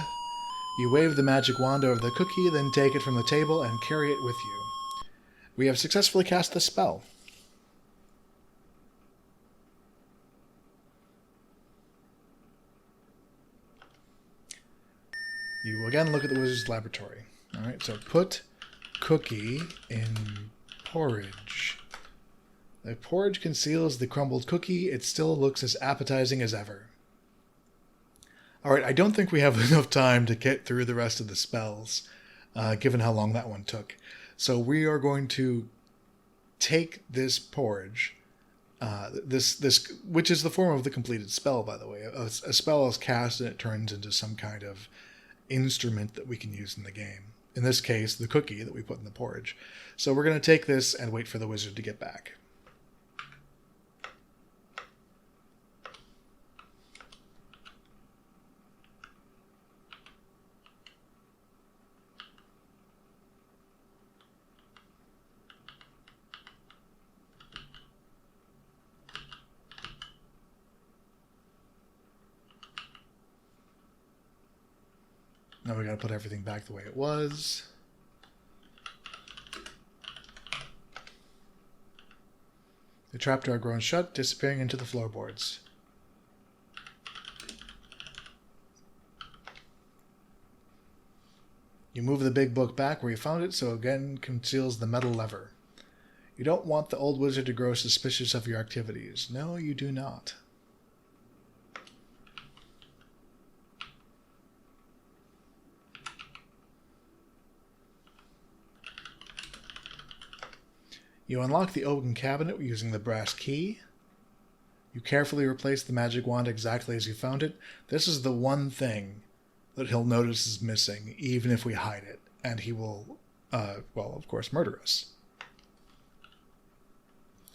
You wave the magic wand over the cookie, then take it from the table and carry it with you. We have successfully cast the spell. You again look at the wizard's laboratory. Alright, so put cookie in porridge. The porridge conceals the crumbled cookie. It still looks as appetizing as ever. Alright, I don't think we have enough time to get through the rest of the spells, given how long that one took. So we are going to take this porridge, this which is the form of the completed spell, by the way. A spell is cast and it turns into some kind of instrument that we can use in the game. In this case, the cookie that we put in the porridge. So we're going to take this and wait for the wizard to get back. Now we got to put everything back the way it was. The trapdoor groans shut, disappearing into the floorboards. You move the big book back where you found it, so again conceals the metal lever. You don't want the old wizard to grow suspicious of your activities. No, you do not. You unlock the oaken cabinet using the brass key. You carefully replace the magic wand exactly as you found it. This is the one thing that he'll notice is missing, even if we hide it. And he will, well, of course, murder us.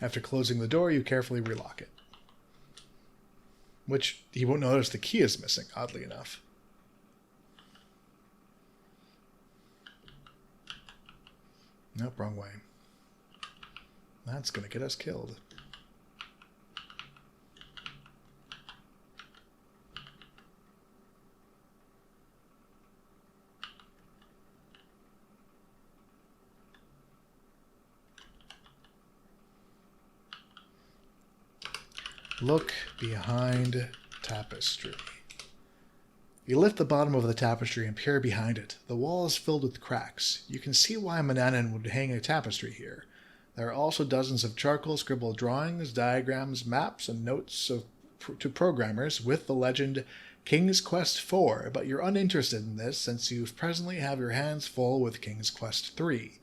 After closing the door, you carefully relock it. Which he won't notice the key is missing, oddly enough. Nope, wrong way. That's going to get us killed. Look behind tapestry. You lift the bottom of the tapestry and peer behind it. The wall is filled with cracks. You can see why Manannan would hang a tapestry here. There are also dozens of charcoal scribbled drawings, diagrams, maps, and notes to programmers with the legend King's Quest IV, but you're uninterested in this since you presently have your hands full with King's Quest III.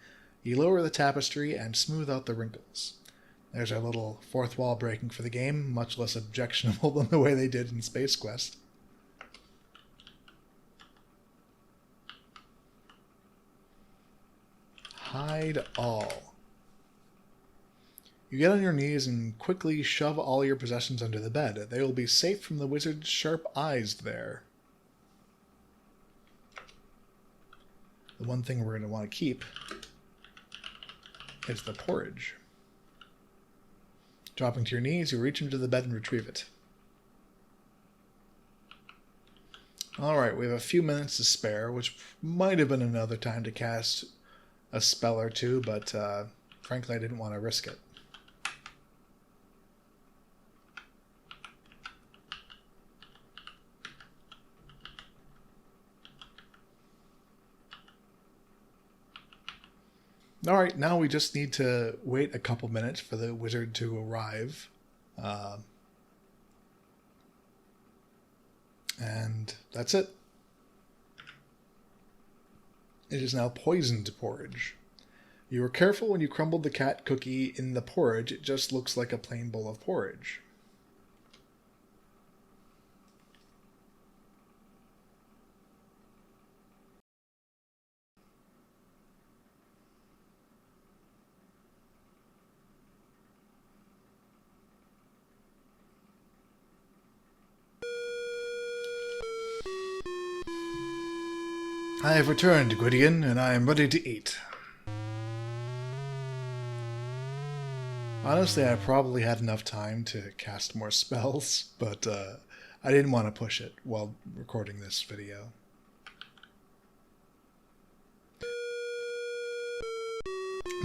You lower the tapestry and smooth out the wrinkles. There's our little fourth wall breaking for the game, much less objectionable than the way they did in Space Quest. Hide all. You get on your knees and quickly shove all your possessions under the bed. They will be safe from the wizard's sharp eyes there. The one thing we're going to want to keep is the porridge. Dropping to your knees, you reach into the bed and retrieve it. Alright, we have a few minutes to spare, which might have been another time to cast a spell or two, but frankly I didn't want to risk it. Alright, now we just need to wait a couple minutes for the wizard to arrive. And that's it. It is now poisoned porridge. You were careful when you crumbled the cat cookie in the porridge. It just looks like a plain bowl of porridge. I have returned, Gwydion, and I am ready to eat. Honestly, I probably had enough time to cast more spells, but I didn't want to push it while recording this video.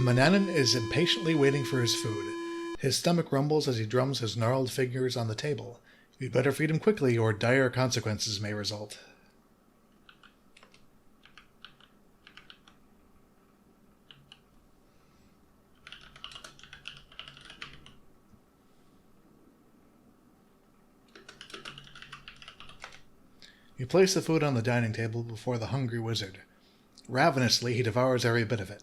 Manannan is impatiently waiting for his food. His stomach rumbles as he drums his gnarled fingers on the table. You'd better feed him quickly, or dire consequences may result. You place the food on the dining table before the hungry wizard. Ravenously, he devours every bit of it.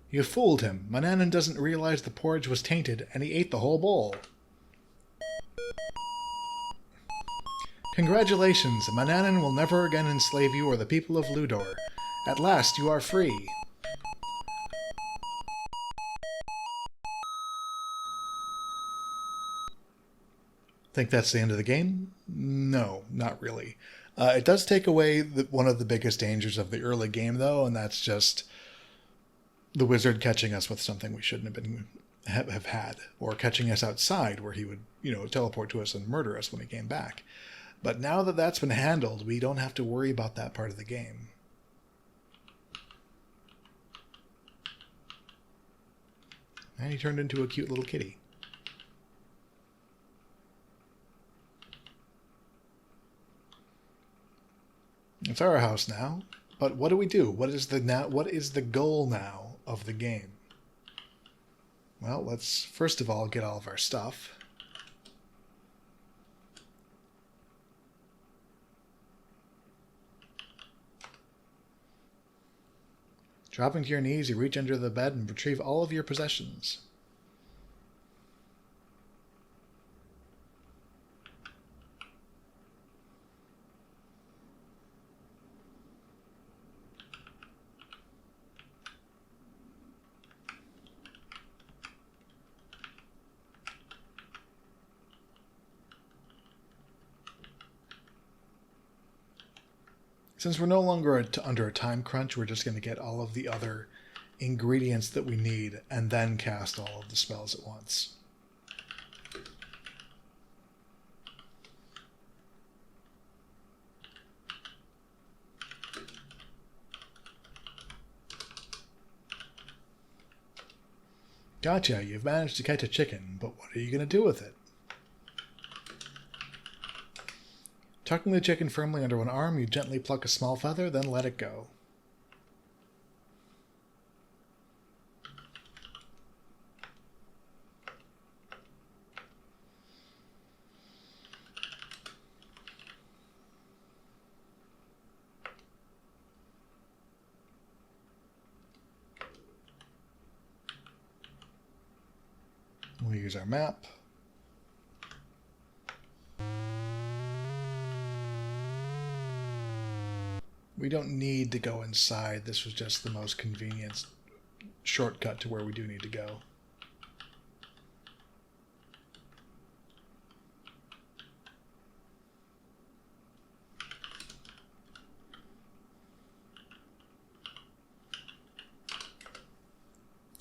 You fooled him. Manannan doesn't realize the porridge was tainted, and he ate the whole bowl. Congratulations, Manannan will never again enslave you or the people of Ludor. At last you are free. Think that's the end of the game? No, not really. It does take away one of the biggest dangers of the early game, though, and that's just the wizard catching us with something we shouldn't have had, or catching us outside where he would, teleport to us and murder us when he came back. But now that that's been handled, we don't have to worry about that part of the game. And he turned into a cute little kitty. It's our house now, but what do we do? What is the goal now of the game? Well, let's first of all get all of our stuff. Dropping to your knees, you reach under the bed and retrieve all of your possessions. Since we're no longer under a time crunch, we're just going to get all of the other ingredients that we need and then cast all of the spells at once. Gotcha, you've managed to catch a chicken, but what are you going to do with it? Tucking the chicken firmly under one arm, you gently pluck a small feather, then let it go. We'll use our map. We don't need to go inside. This was just the most convenient shortcut to where we do need to go.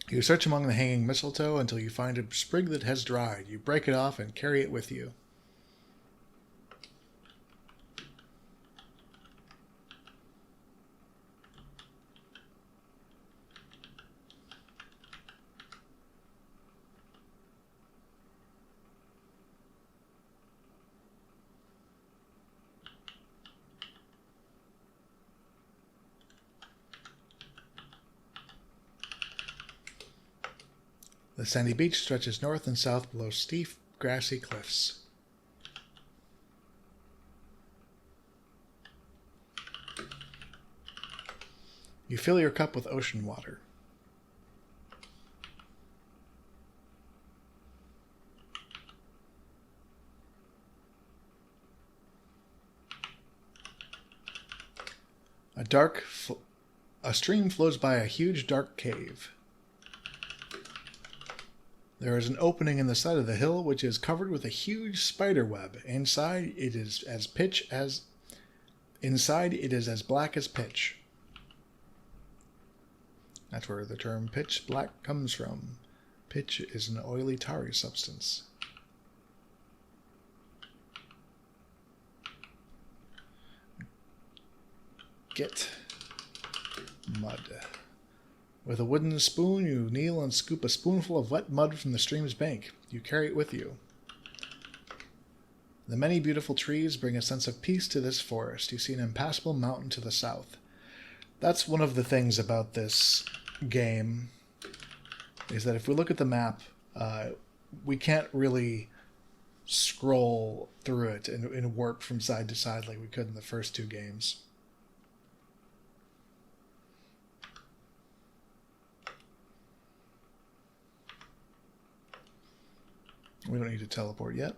You search among the hanging mistletoe until you find a sprig that has dried. You break it off and carry it with you. The sandy beach stretches north and south below steep, grassy cliffs. You fill your cup with ocean water. A stream flows by a huge dark cave. There is an opening in the side of the hill which is covered with a huge spider web. Inside it is as black as pitch. That's where the term pitch black comes from. Pitch is an oily, tarry substance. Get mud. With a wooden spoon, you kneel and scoop a spoonful of wet mud from the stream's bank. You carry it with you. The many beautiful trees bring a sense of peace to this forest. You see an impassable mountain to the south. That's one of the things about this game, is that if we look at the map, we can't really scroll through it and warp from side to side like we could in the first two games. We don't need to teleport yet.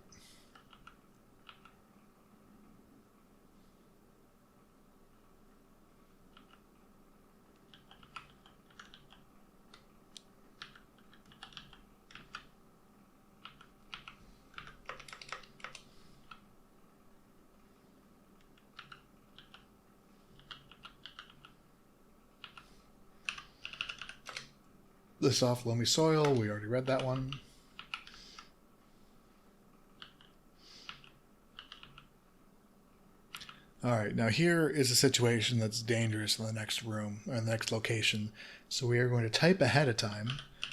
The soft loamy soil, we already read that one. Alright, now here is a situation that's dangerous in the next room, or the next location. So we are going to type ahead of time,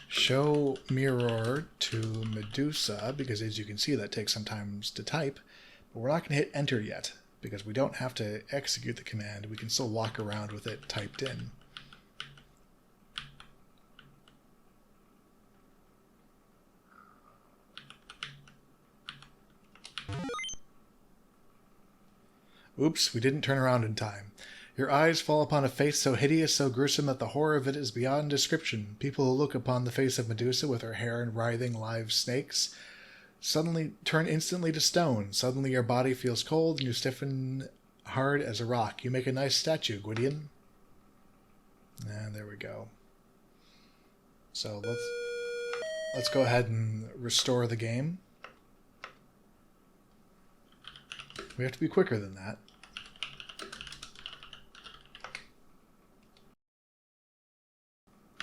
show mirror to Medusa, because as you can see that takes some time to type, but we're not going to hit enter yet, because we don't have to execute the command, we can still walk around with it typed in. Oops, we didn't turn around in time. Your eyes fall upon a face so hideous, so gruesome, that the horror of it is beyond description. People who look upon the face of Medusa with her hair and writhing live snakes suddenly turn instantly to stone. Suddenly your body feels cold and you stiffen hard as a rock. You make a nice statue, Gwydion. And there we go. So let's go ahead and restore the game. We have to be quicker than that.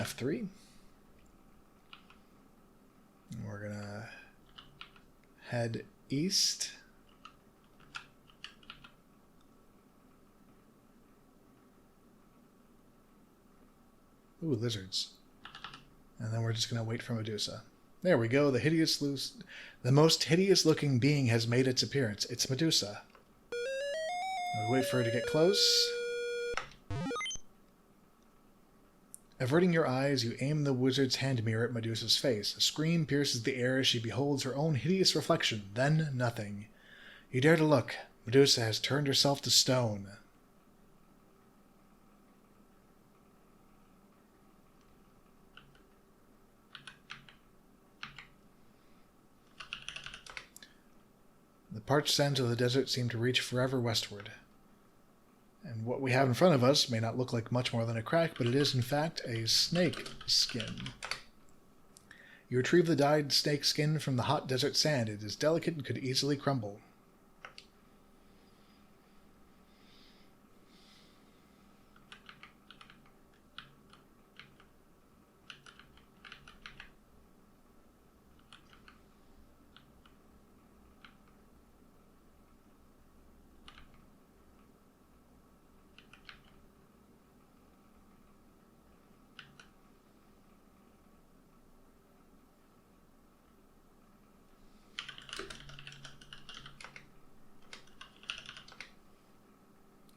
F3. We're going to head east. Ooh, lizards. And then we're just going to wait for Medusa. There we go. The most hideous looking being has made its appearance. It's Medusa. We wait for her to get close. Averting your eyes, you aim the wizard's hand mirror at Medusa's face. A scream pierces the air as she beholds her own hideous reflection. Then nothing. You dare to look. Medusa has turned herself to stone. The parched sands of the desert seem to reach forever westward. And what we have in front of us may not look like much more than a crack, but it is, in fact, a snake skin. You retrieve the dyed snake skin from the hot desert sand. It is delicate and could easily crumble.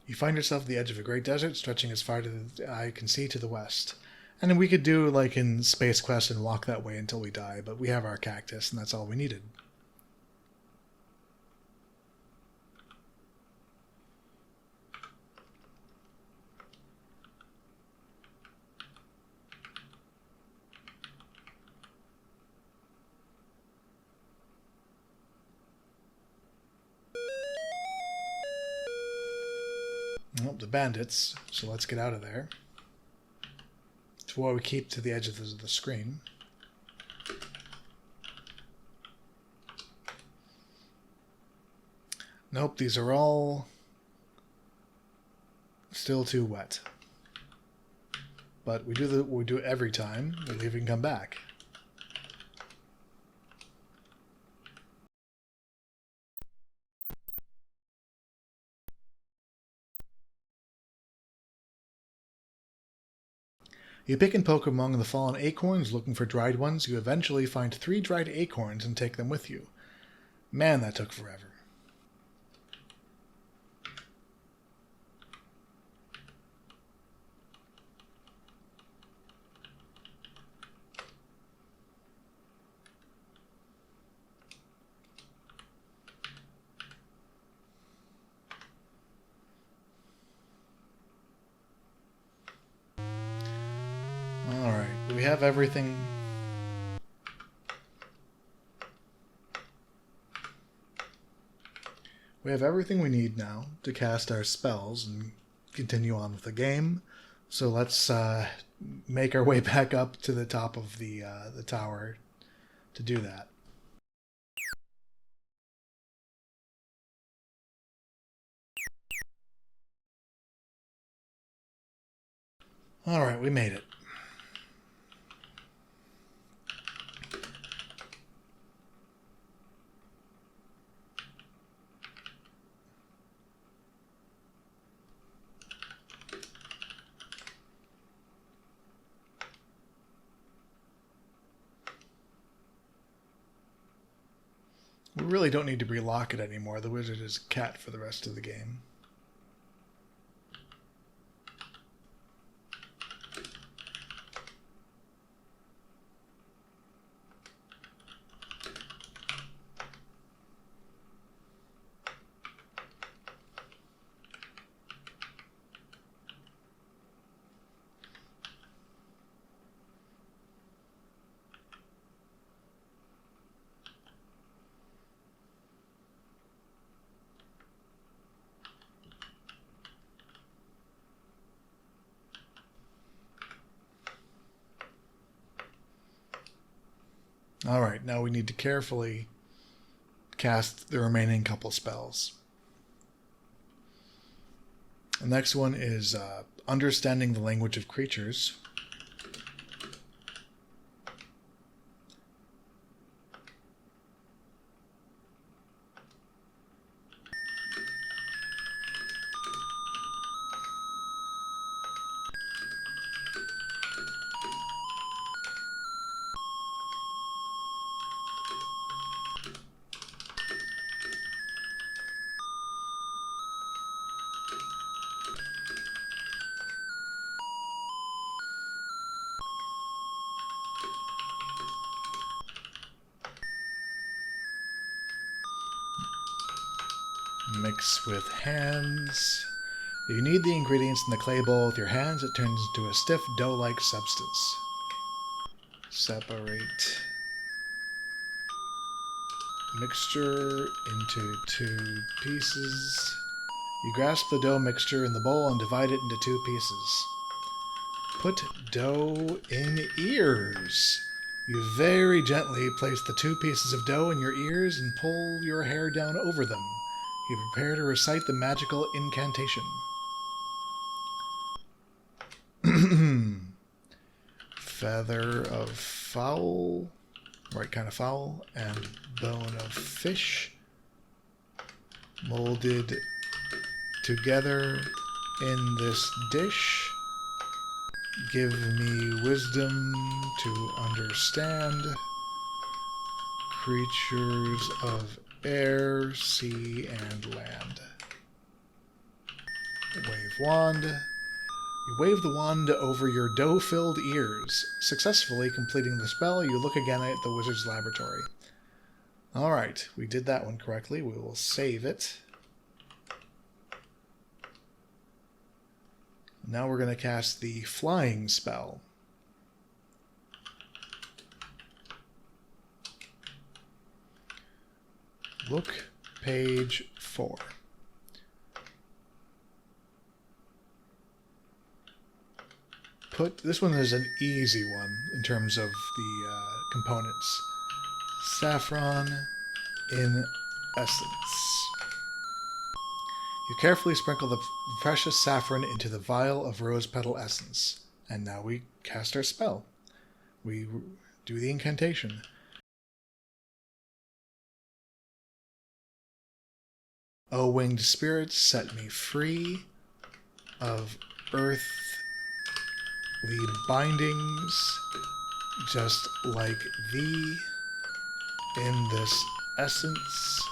You find yourself at the edge of a great desert, stretching as far as the eye can see to the west. And we could do, like in Space Quest, and walk that way until we die, but we have our cactus, and that's all we needed. Well, the bandits, so let's get out of there. It's why we keep to the edge of the screen. Nope, these are all still too wet. But we do it every time. We leave and come back. You pick and poke among the fallen acorns, looking for dried ones. You eventually find 3 dried acorns and take them with you. Man, that took forever. Alright, we have everything. We have everything we need now to cast our spells and continue on with the game. So let's make our way back up to the top of the tower to do that. Alright, we made it. We really don't need to relock it anymore. The wizard is a cat for the rest of the game. Alright, now we need to carefully cast the remaining couple spells. The next one is Understanding the Language of Creatures. mix with hands. You knead the ingredients in the clay bowl with your hands. It turns into a stiff dough-like substance. Separate mixture into 2 pieces. You grasp the dough mixture in the bowl and divide it into 2 pieces. Put dough in ears. You very gently place the 2 pieces of dough in your ears and pull your hair down over them. You prepare to recite the magical incantation. Feather of fowl, right kind of fowl, and bone of fish, molded together in this dish. Give me wisdom to understand creatures of air, sea, and land. Wave wand. You wave the wand over your dough-filled ears. Successfully completing the spell, you look again at the wizard's laboratory. Alright, we did that one correctly. We will save it. Now we're going to cast the flying spell. Look, page 4. This one is an easy one in terms of the components. Saffron in essence. You carefully sprinkle the precious saffron into the vial of rose petal essence. And now we cast our spell. We do the incantation. O winged spirits, set me free of earthly bindings, just like thee. In this essence,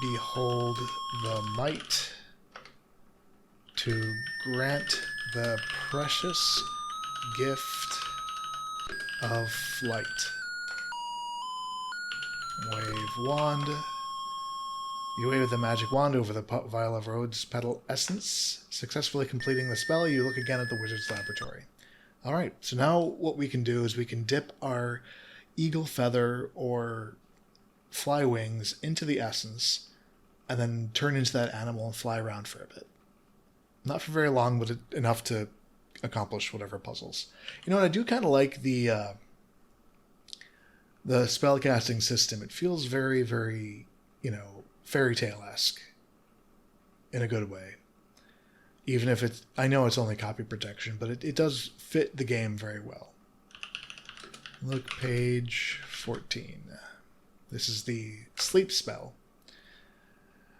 behold the might to grant the precious gift of flight. Wave wand. You wave the magic wand over the vial of rose petal essence. Successfully completing the spell, you look again at the wizard's laboratory. Alright, so now what we can do is we can dip our eagle feather or fly wings into the essence and then turn into that animal and fly around for a bit. Not for very long, but enough to accomplish whatever puzzles. You know what, I do kind of like the spellcasting system. It feels very, very, fairy tale-esque in a good way. Even if I know it's only copy protection, but it does fit the game very well. Look, page 14. This is the sleep spell.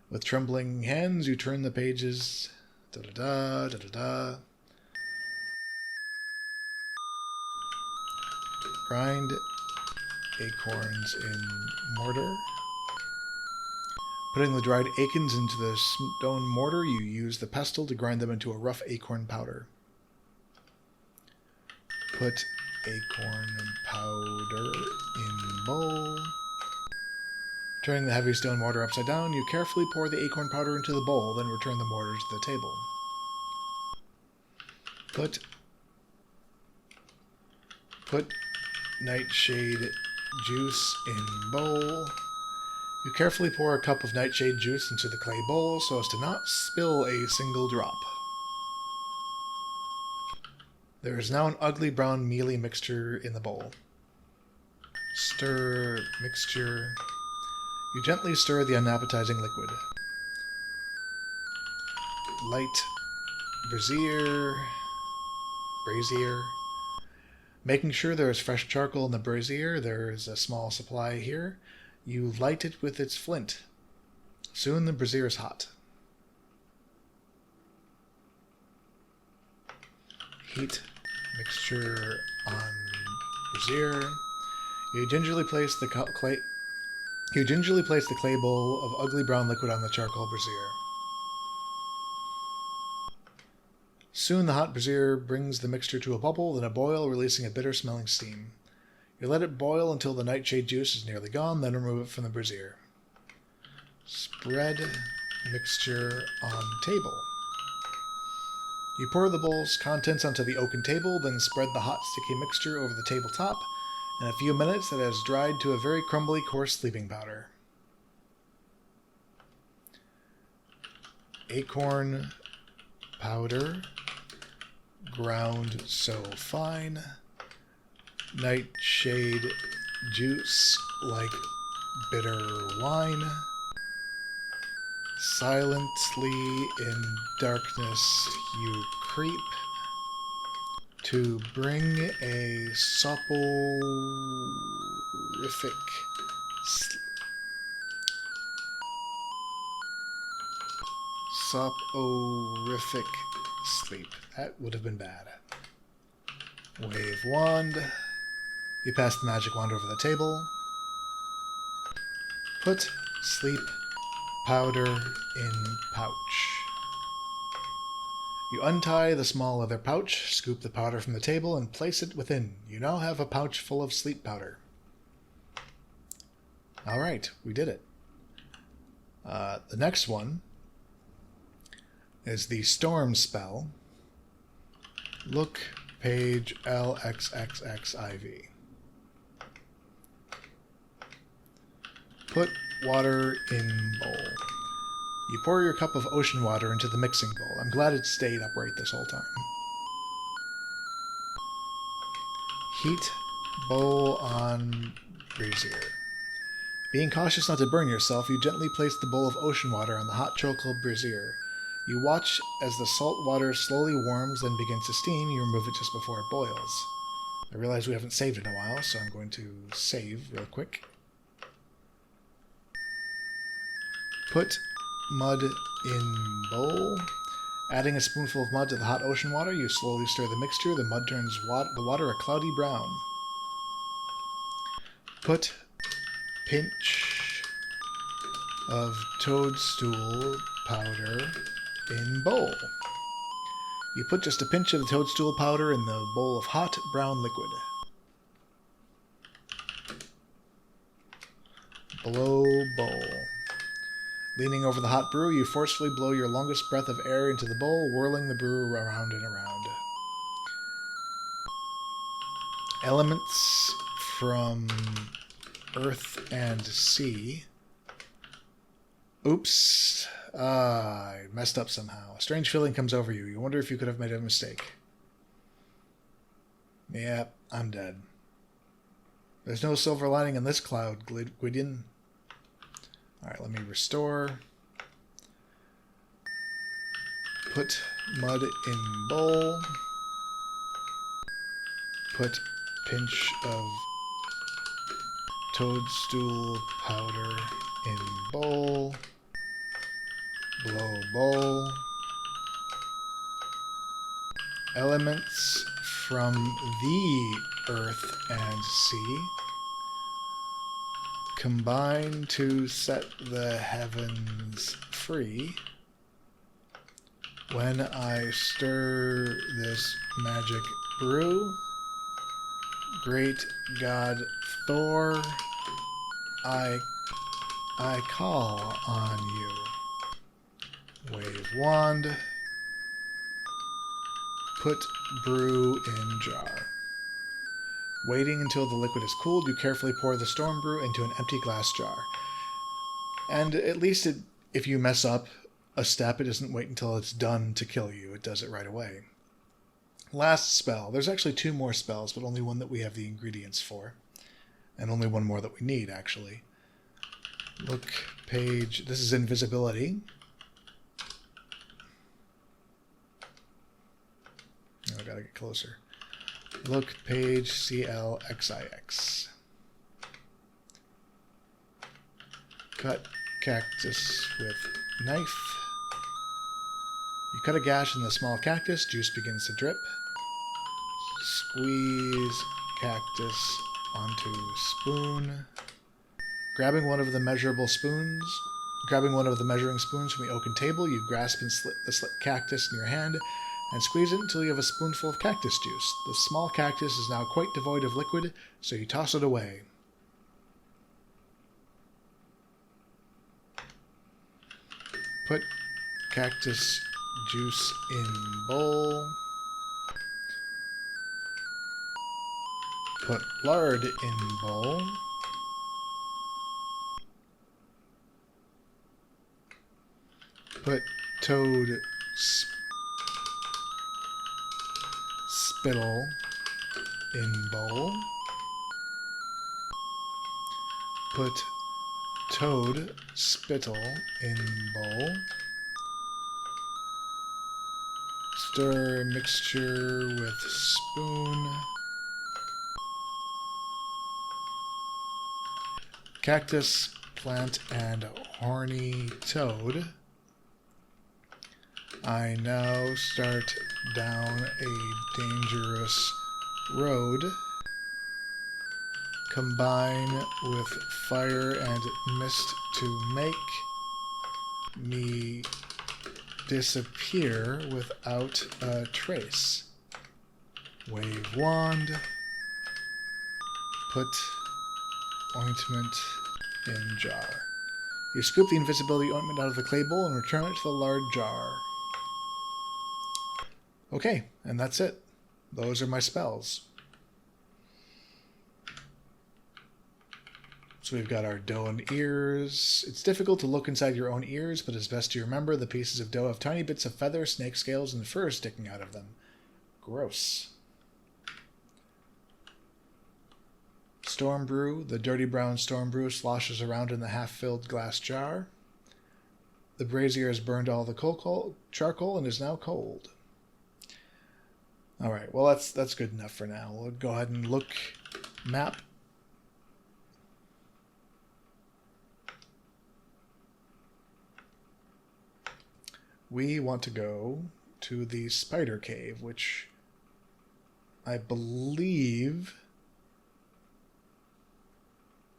With trembling hands, you turn the pages. Da-da-da, da-da-da. Grind acorns in mortar. Putting the dried acorns into the stone mortar, you use the pestle to grind them into a rough acorn powder. Put acorn powder in bowl. Turning the heavy stone mortar upside down, you carefully pour the acorn powder into the bowl, then return the mortar to the table. Put nightshade juice in bowl. You carefully pour a cup of nightshade juice into the clay bowl so as to not spill a single drop. There is now an ugly brown mealy mixture in the bowl. Stir mixture. You gently stir the unappetizing liquid. Light brazier. Making sure there is fresh charcoal in the brazier, there is a small supply here. You light it with its flint. Soon the brazier is hot. Heat mixture on brazier. You gingerly place the clay bowl of ugly brown liquid on the charcoal brazier. Soon the hot brazier brings the mixture to a bubble, then a boil, releasing a bitter-smelling steam. You let it boil until the nightshade juice is nearly gone, then remove it from the brazier. Spread mixture on table. You pour the bowl's contents onto the oaken table, then spread the hot, sticky mixture over the tabletop. In a few minutes, it has dried to a very crumbly, coarse sleeping powder. Acorn powder, ground so fine. Nightshade juice like bitter wine. Silently in darkness you creep to bring a soporific sleep. That would have been bad. Wave wand. You pass the magic wand over the table. Put sleep powder in pouch. You untie the small leather pouch, scoop the powder from the table, and place it within. You now have a pouch full of sleep powder. Alright, we did it. The next one is the storm spell. Look page LXXXIV. Put water in bowl. You pour your cup of ocean water into the mixing bowl. I'm glad it stayed upright this whole time. Heat bowl on brazier. Being cautious not to burn yourself, you gently place the bowl of ocean water on the hot charcoal brazier. You watch as the salt water slowly warms, then begins to steam. You remove it just before it boils. I realize we haven't saved in a while, so I'm going to save real quick. Put mud in bowl. Adding a spoonful of mud to the hot ocean water, you slowly stir the mixture. The mud turns the water a cloudy brown. Put pinch of toadstool powder in bowl. You put just a pinch of the toadstool powder in the bowl of hot brown liquid. Blow bowl. Leaning over the hot brew, you forcefully blow your longest breath of air into the bowl, whirling the brew around and around. Elements from earth and sea. Oops. I messed up somehow. A strange feeling comes over you. You wonder if you could have made a mistake. Yeah, I'm dead. There's no silver lining in this cloud, Gwydion. Alright, let me restore. Put mud in bowl. Put pinch of toadstool powder in bowl. Blow bowl. Elements from the earth and sea combine to set the heavens free. When I stir this magic brew, great god Thor, I call on you. Wave wand. Put brew in jar. Waiting until the liquid is cooled, you carefully pour the storm brew into an empty glass jar. And at least if you mess up a step, it doesn't wait until it's done to kill you. It does it right away. Last spell. There's actually 2 more spells, but only one that we have the ingredients for. And only one more that we need, actually. Look page... This is invisibility. Oh, I gotta get closer. Look page CLXIX. Cut cactus with knife. You cut a gash in the small cactus, juice begins to drip. Squeeze cactus onto spoon. Grabbing one of the measuring spoons from the oaken table, you grasp and slit the cactus in your hand and squeeze it until you have a spoonful of cactus juice. The small cactus is now quite devoid of liquid, so you toss it away. Put cactus juice in bowl. Put lard in bowl. Put toad spittle in bowl. Put toad spittle in bowl. Stir mixture with spoon. Cactus, plant, and horny toad. I now start down a dangerous road. Combine with fire and mist to make me disappear without a trace. Wave wand. Put ointment in jar. You scoop the invisibility ointment out of the clay bowl and return it to the lard jar. Okay, and that's it. Those are my spells. So we've got our doe and ears. It's difficult to look inside your own ears, but as best you remember, the pieces of doe have tiny bits of feather, snake scales, and fur sticking out of them. Gross. Storm brew. The dirty brown storm brew sloshes around in the half-filled glass jar. The brazier has burned all the charcoal and is now cold. All right, well, that's good enough for now. We'll go ahead and look map. We want to go to the spider cave, which I believe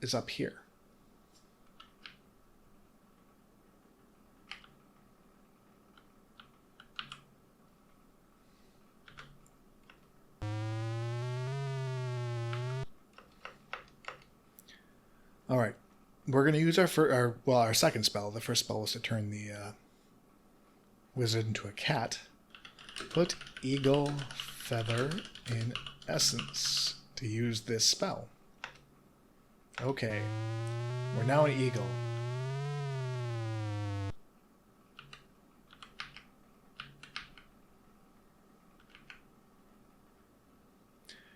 is up here. All right, we're going to use our second spell. The first spell was to turn the wizard into a cat. Put eagle feather in essence to use this spell. Okay, we're now an eagle.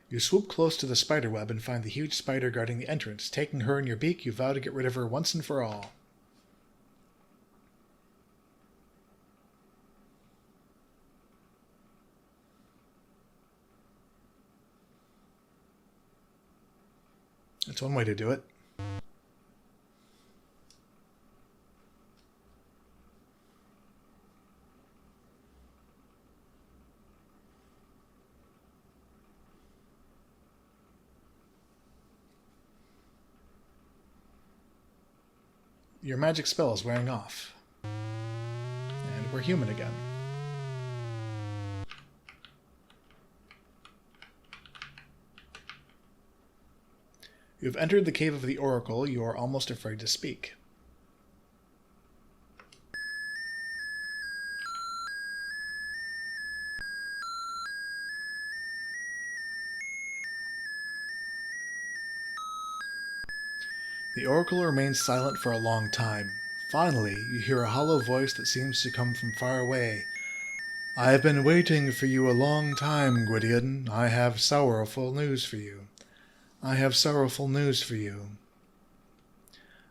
You swoop close to the spider web and find the huge spider guarding the entrance. Taking her in your beak, you vow to get rid of her once and for all. That's one way to do it. Your magic spell is wearing off. And we're human again. You have entered the cave of the Oracle. You are almost afraid to speak. The Oracle remains silent for a long time. Finally, you hear a hollow voice that seems to come from far away. I have been waiting for you a long time, Gwydion. I have sorrowful news for you. I have sorrowful news for you.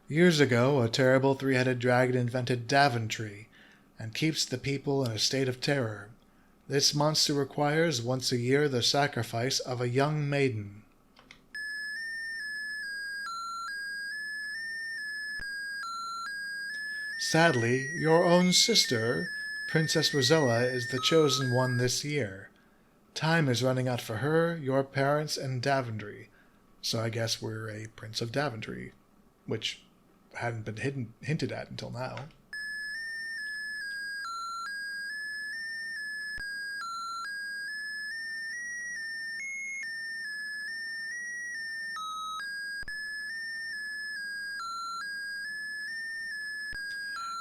Years ago, a terrible three-headed dragon invented Daventry and keeps the people in a state of terror. This monster requires once a year the sacrifice of a young maiden. Sadly, your own sister, Princess Rosella, is the chosen one this year. Time is running out for her, your parents, and Daventry. So I guess we're a Prince of Daventry, which hadn't been hinted at until now.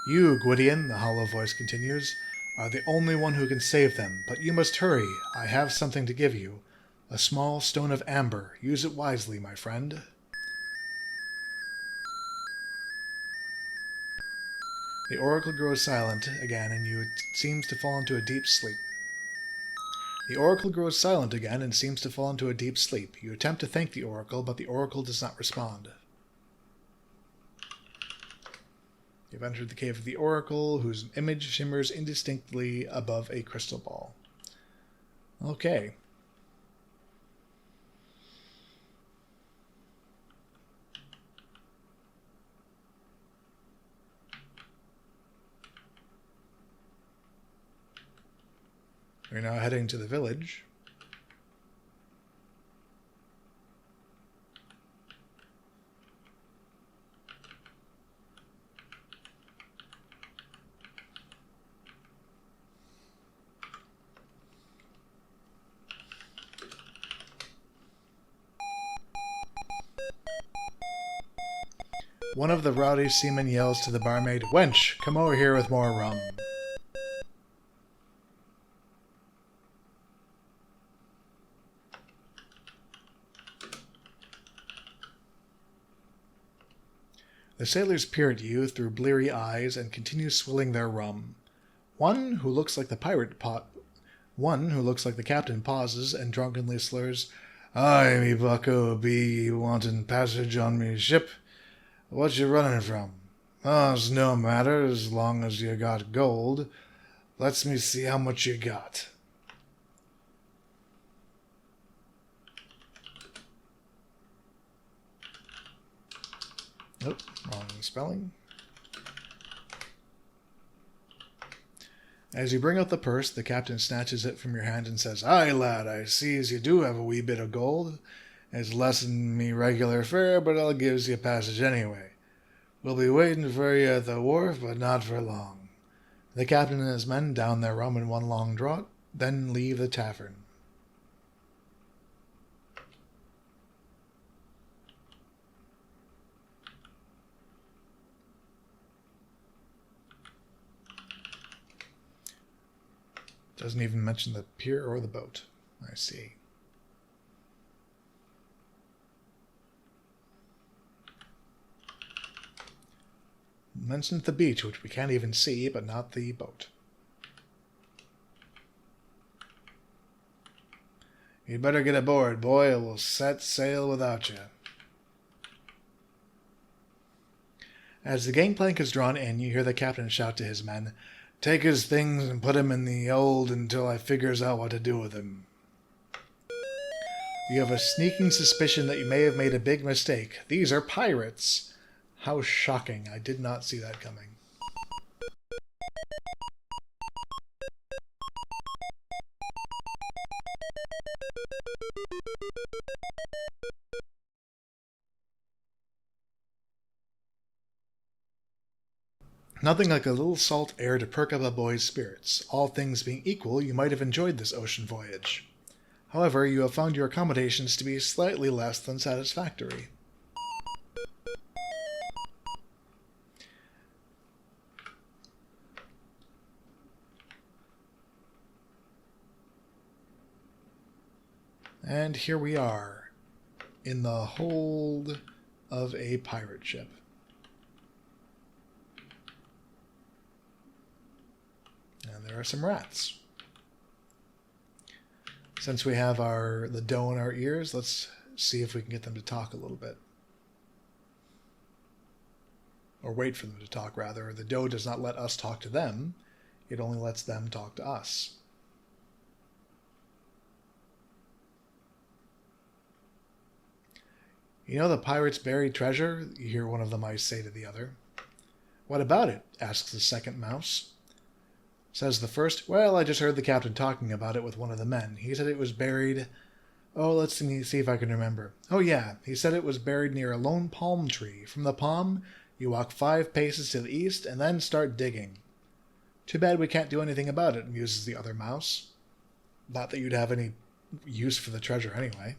You, Gwydion, the hollow voice continues, are the only one who can save them, but you must hurry. I have something to give you. A small stone of amber. Use it wisely, my friend. The oracle grows silent again, and you seems to fall into a deep sleep. The oracle grows silent again and seems to fall into a deep sleep. You attempt to thank the oracle, but the oracle does not respond. You've entered the cave of the oracle, whose image shimmers indistinctly above a crystal ball. Okay. We're now heading to the village. One of the rowdy seamen yells to the barmaid, "Wench, come over here with more rum." The sailors peer at you through bleary eyes and continue swilling their rum. One who looks like the captain pauses and drunkenly slurs, "Aye, me bucko, be ye wantin' passage on me ship? What you running from? Oh, it's no matter as long as you got gold. Let's me see how much you got." Nope, wrong spelling. As you bring out the purse, the captain snatches it from your hand and says, "Aye, lad, I sees you do have a wee bit of gold. It's less'n me regular fare, but I'll gives you passage anyway. We'll be waiting for you at the wharf, but not for long." The captain and his men down their rum in one long draught, then leave the tavern. Doesn't even mention the pier or the boat. I see. Mentions the beach, which we can't even see, but not the boat. "You'd better get aboard, boy, or we'll set sail without you." As the gangplank is drawn in, you hear the captain shout to his men, "Take his things and put him in the hold until I figures out what to do with him." You have a sneaking suspicion that you may have made a big mistake. These are pirates. How shocking. I did not see that coming. Nothing like a little salt air to perk up a boy's spirits. All things being equal, you might have enjoyed this ocean voyage. However, you have found your accommodations to be slightly less than satisfactory. And here we are, in the hold of a pirate ship. And there are some rats. Since we have the doe in our ears, let's see if we can get them to talk a little bit. Or wait for them to talk, rather. The doe does not let us talk to them. It only lets them talk to us. "You know the pirates buried treasure?" you hear one of the mice say to the other. "What about it?" asks the second mouse. Says the first, "Well, I just heard the captain talking about it with one of the men. He said it was buried... Oh, let's see if I can remember. Oh yeah, he said it was buried near a lone palm tree. From the palm, you walk 5 paces to the east and then start digging." "Too bad we can't do anything about it," muses the other mouse. Not that you'd have any use for the treasure anyway.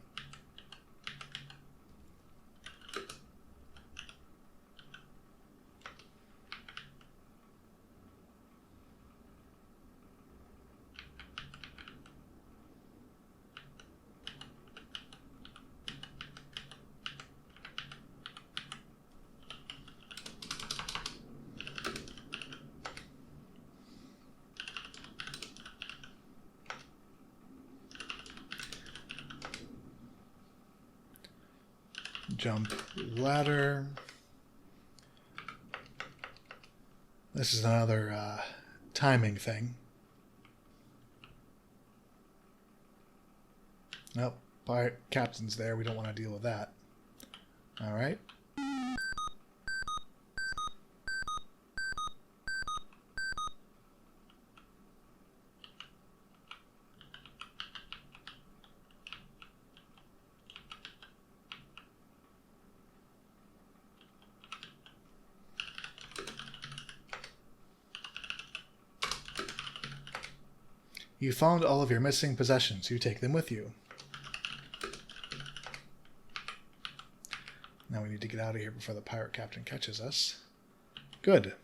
Jump ladder. This is another timing thing. Nope, pirate captain's there. We don't want to deal with that. Alright. You found all of your missing possessions. You take them with you. Now we need to get out of here before the pirate captain catches us. Good.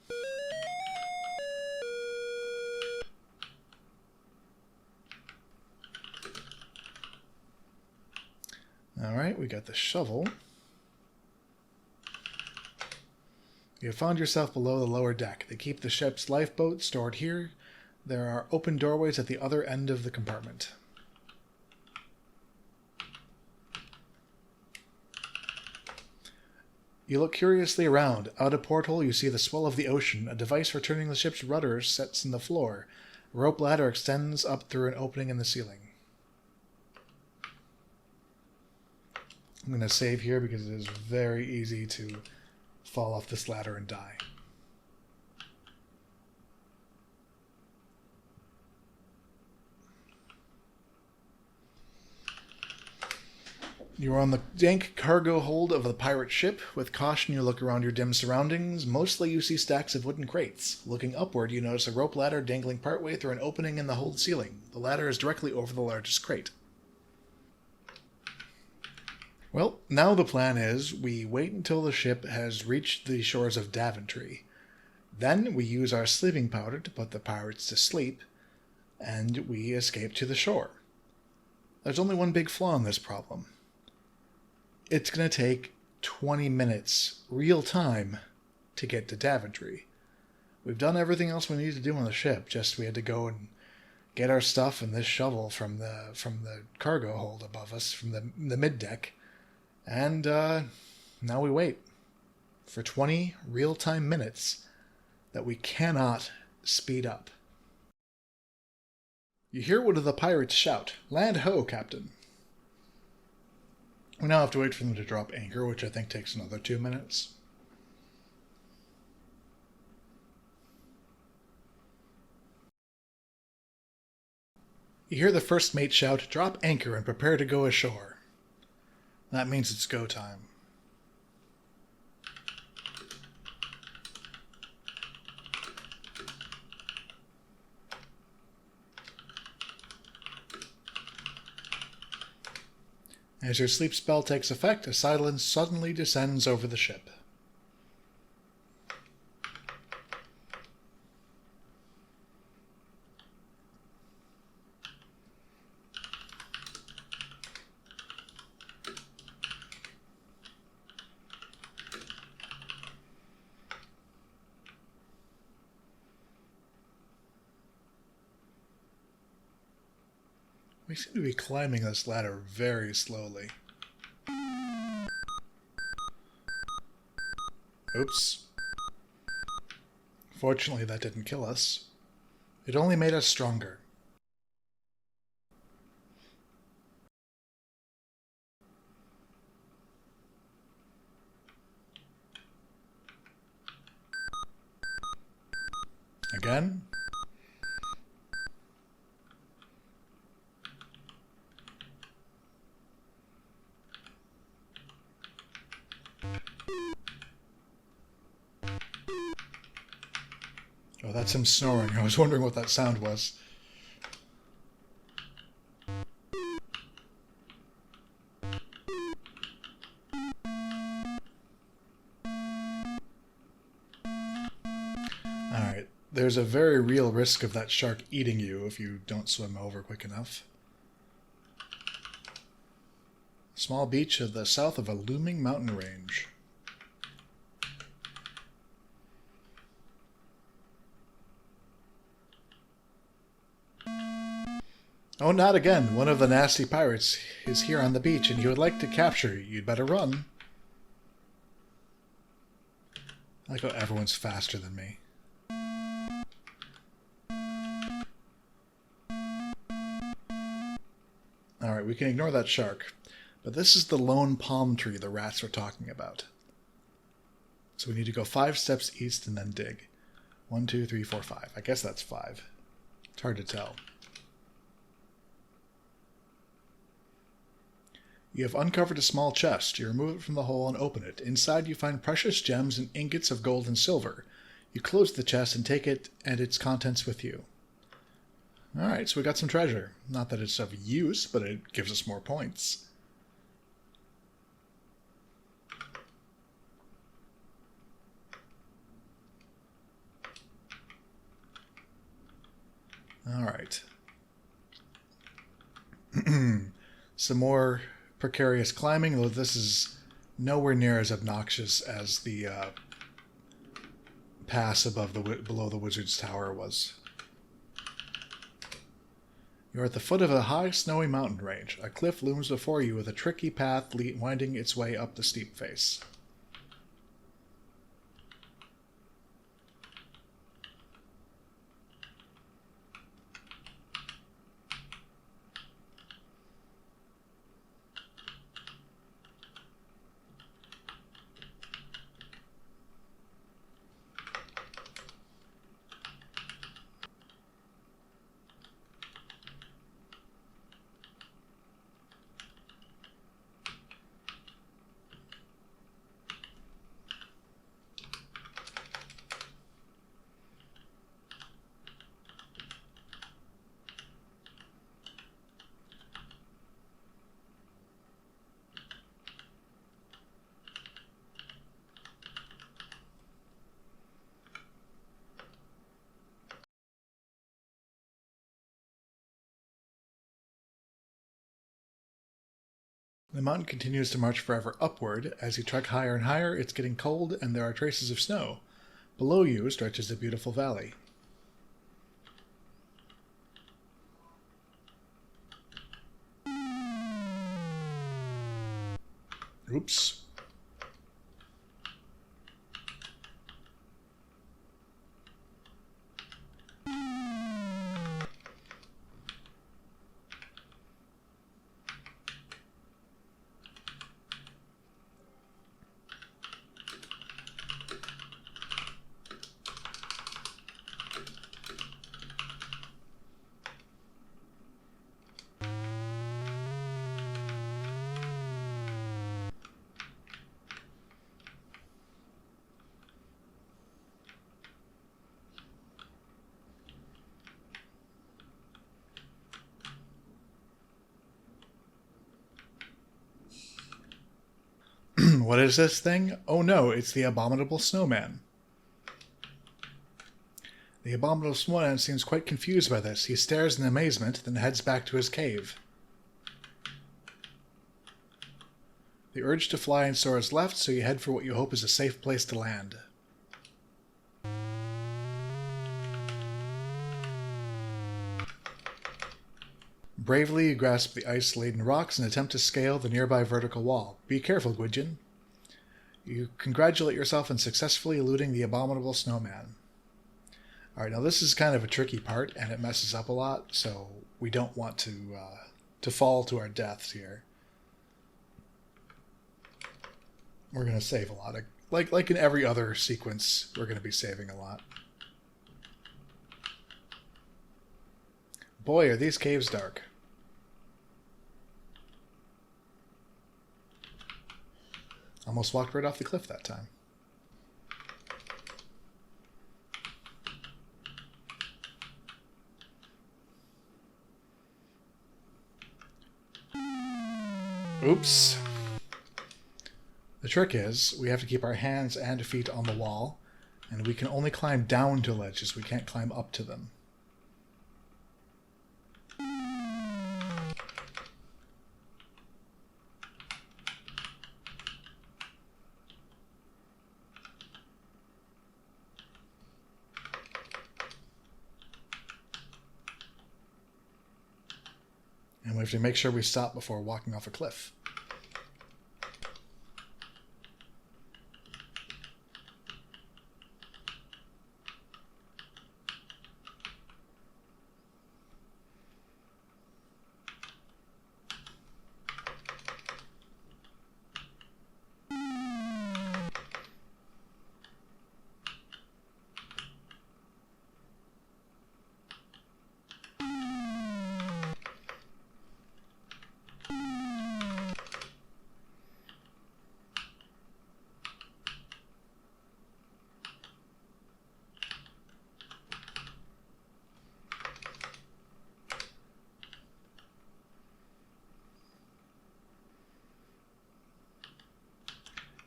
Alright, we got the shovel. You have found yourself below the lower deck. They keep the ship's lifeboat stored here. There are open doorways at the other end of the compartment. You look curiously around. Out a porthole, you see the swell of the ocean. A device for turning the ship's rudder sits in the floor. A rope ladder extends up through an opening in the ceiling. I'm going to save here because it is very easy to fall off this ladder and die. You are on the dank cargo hold of the pirate ship. With caution, you look around your dim surroundings. Mostly you see stacks of wooden crates. Looking upward, you notice a rope ladder dangling partway through an opening in the hold ceiling. The ladder is directly over the largest crate. Well, now the plan is we wait until the ship has reached the shores of Daventry. Then we use our sleeping powder to put the pirates to sleep, and we escape to the shore. There's only one big flaw in this problem. It's going to take 20 minutes, real time, to get to Daventry. We've done everything else we need to do on the ship, just we had to go and get our stuff and this shovel from the cargo hold above us, from the mid-deck, and now we wait for 20 real-time minutes that we cannot speed up. You hear one of the pirates shout, "Land ho, Captain!" We now have to wait for them to drop anchor, which I think takes another 2 minutes. You hear the first mate shout, "Drop anchor and prepare to go ashore." That means it's go time. As your sleep spell takes effect, a silence suddenly descends over the ship. We seem to be climbing this ladder very slowly. Oops. Fortunately, that didn't kill us. It only made us stronger. Again. Oh, that's him snoring. I was wondering what that sound was. Alright, there's a very real risk of that shark eating you if you don't swim over quick enough. Small beach at the south of a looming mountain range. Oh, not again. One of the nasty pirates is here on the beach, and he would like to capture you. You'd better run. I like how everyone's faster than me. Alright, we can ignore that shark. But this is the lone palm tree the rats were talking about. So we need to go 5 steps east and then dig. 1, 2, 3, 4, 5. I guess that's 5. It's hard to tell. You have uncovered a small chest. You remove it from the hole and open it. Inside you find precious gems and ingots of gold and silver. You close the chest and take it and its contents with you. Alright, so we got some treasure. Not that it's of use, but it gives us more points. Alright. Some more precarious climbing, though this is nowhere near as obnoxious as the pass below the wizard's tower was. You're at the foot of a high, snowy mountain range. A cliff looms before you with a tricky path winding its way up the steep face. The mountain continues to march forever upward. As you trek higher and higher, it's getting cold and there are traces of snow. Below you stretches a beautiful valley. Oops. What is this thing? Oh no, it's the abominable snowman. The abominable snowman seems quite confused by this. He stares in amazement, then heads back to his cave. The urge to fly and soar is left, so you head for what you hope is a safe place to land. Bravely, you grasp the ice-laden rocks and attempt to scale the nearby vertical wall. Be careful, Gwydgeon. You congratulate yourself on successfully eluding the abominable snowman. Alright, now this is kind of a tricky part, and it messes up a lot, so we don't want to fall to our deaths here. We're going to save a lot. Like in every other sequence, we're going to be saving a lot. Boy, are these caves dark. Almost walked right off the cliff that time. Oops. The trick is, we have to keep our hands and feet on the wall, and we can only climb down to ledges. We can't climb up to them. And we have to make sure we stop before walking off a cliff.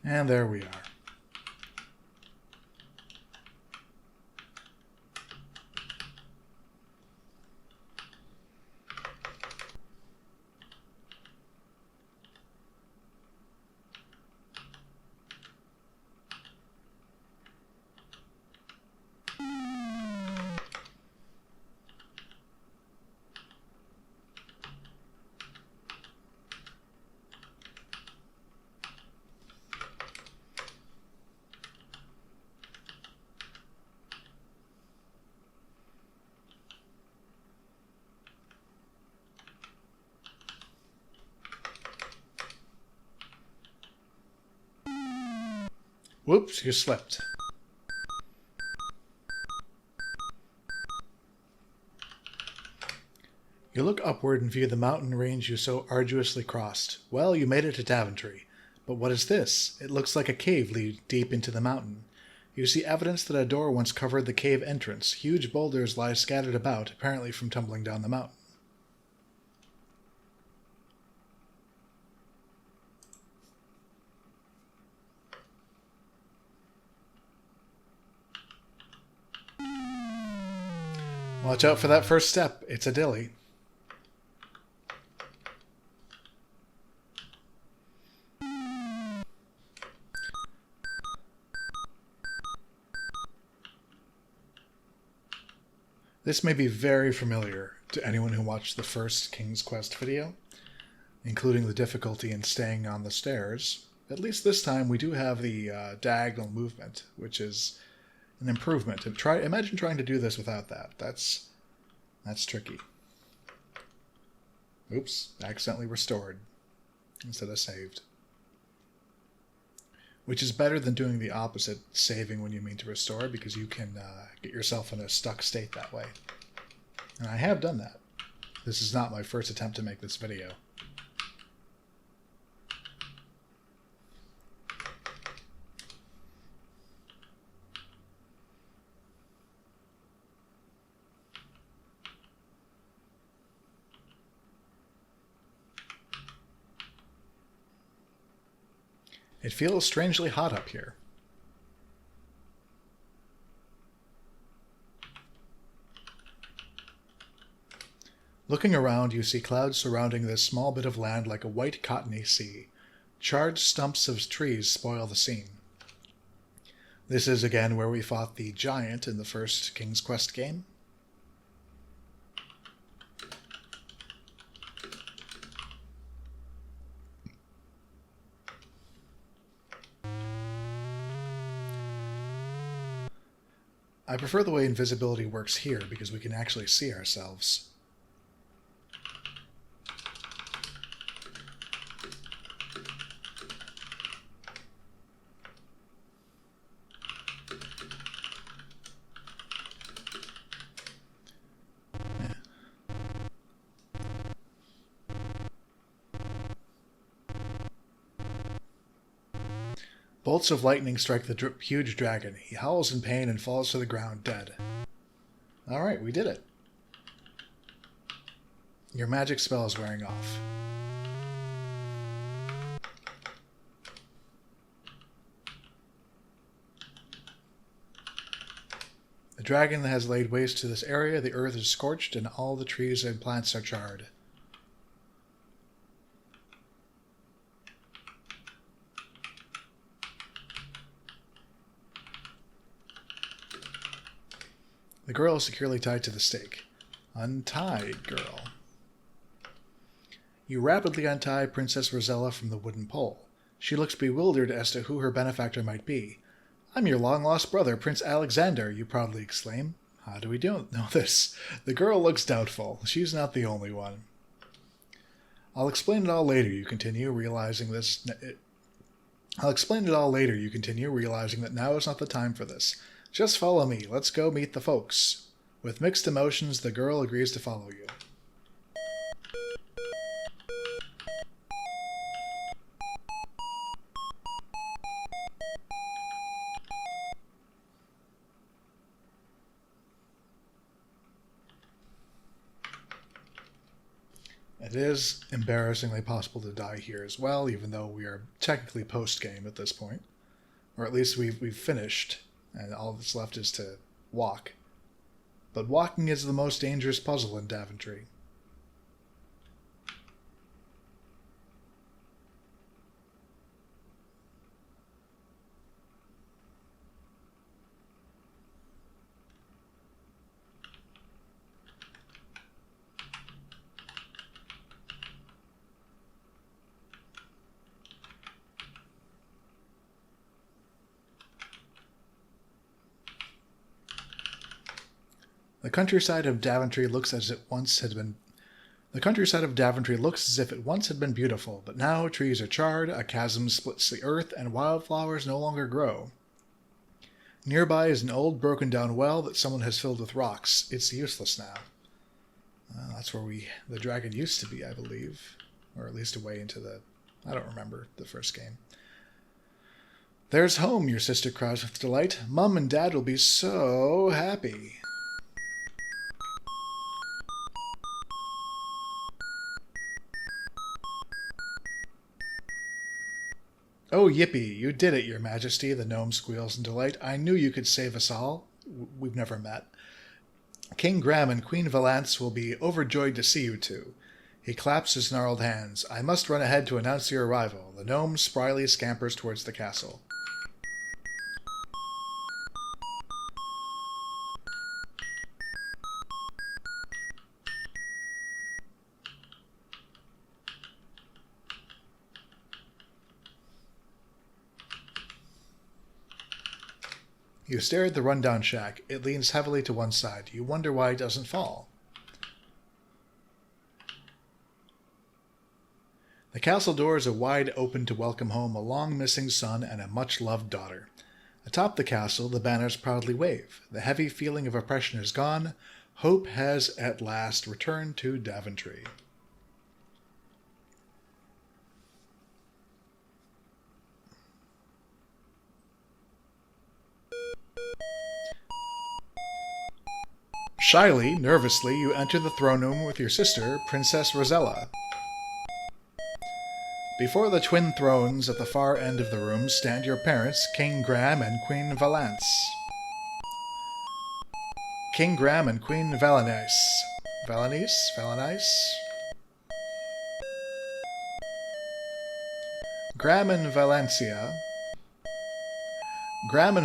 And there we are. Whoops, you slipped. You look upward and view the mountain range you so arduously crossed. Well, you made it to Daventry. But what is this? It looks like a cave lead deep into the mountain. You see evidence that a door once covered the cave entrance. Huge boulders lie scattered about, apparently from tumbling down the mountain. Watch out for that first step. It's a dilly. This may be very familiar to anyone who watched the first King's Quest video, including the difficulty in staying on the stairs. At least this time we do have the diagonal movement, which is an improvement. Imagine trying to do this without that. That's tricky. Oops, accidentally restored instead of saved. Which is better than doing the opposite, saving when you mean to restore, because you can get yourself in a stuck state that way. And I have done that. This is not my first attempt to make this video. It feels strangely hot up here. Looking around, you see clouds surrounding this small bit of land like a white cottony sea. Charred stumps of trees spoil the scene. This is again where we fought the giant in the first King's Quest game. I prefer the way invisibility works here because we can actually see ourselves. Bolts of lightning strike the huge dragon. He howls in pain and falls to the ground dead. Alright, we did it. Your magic spell is wearing off. The dragon has laid waste to this area, the earth is scorched, and all the trees and plants are charred. The girl is securely tied to the stake. Untie, girl. You rapidly untie Princess Rosella from the wooden pole. She looks bewildered as to who her benefactor might be. "I'm your long-lost brother, Prince Alexander," you proudly exclaim. How do we know this? The girl looks doubtful. She's not the only one. I'll explain it all later, you continue, realizing that now is not the time for this. Just follow me. Let's go meet the folks. With mixed emotions, the girl agrees to follow you. It is embarrassingly possible to die here as well, even though we are technically post-game at this point. Or at least we've finished, and all that's left is to walk. But walking is the most dangerous puzzle in Daventry. The countryside of Daventry looks as if it once had been beautiful, but now trees are charred, a chasm splits the earth, and wildflowers no longer grow. Nearby is an old broken-down well that someone has filled with rocks. It's useless now. That's where the dragon used to be, I believe. Or at least a way into I don't remember the first game. There's home, your sister cries with delight. Mum and Dad will be so happy. Oh, yippee, you did it, your majesty, the gnome squeals in delight. I knew you could save us all. We've never met. King Graham and Queen Valance will be overjoyed to see you two. He claps his gnarled hands. I must run ahead to announce your arrival. The gnome spryly scampers towards the castle. You stare at the rundown shack. It leans heavily to one side. You wonder why it doesn't fall. The castle doors are wide open to welcome home a long-missing son and a much-loved daughter. Atop the castle, the banners proudly wave. The heavy feeling of oppression is gone. Hope has at last returned to Daventry. Shyly, nervously, you enter the throne room with your sister, Princess Rosella. Before the twin thrones at the far end of the room stand your parents, King Graham and Queen Valance. King Graham and Queen Valanice. Valanice? Graham and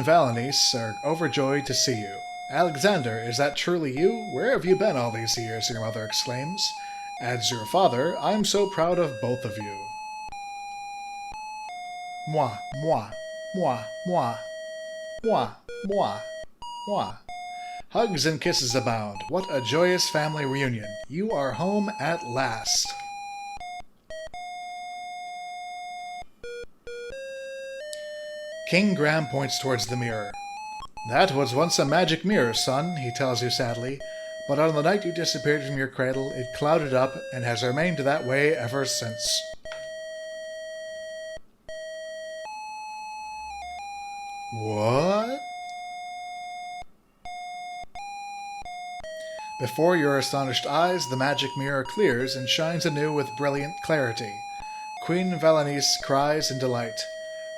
Valanice are overjoyed to see you. Alexander, is that truly you? Where have you been all these years? Your mother exclaims. As your father, I'm so proud of both of you. Moi, moi, moi, moi, moi, moi, moi. Hugs and kisses abound. What a joyous family reunion. You are home at last. King Graham points towards the mirror. That was once a magic mirror, son, he tells you sadly, but on the night you disappeared from your cradle, it clouded up and has remained that way ever since. What? Before your astonished eyes, the magic mirror clears and shines anew with brilliant clarity. Queen Valanice cries in delight.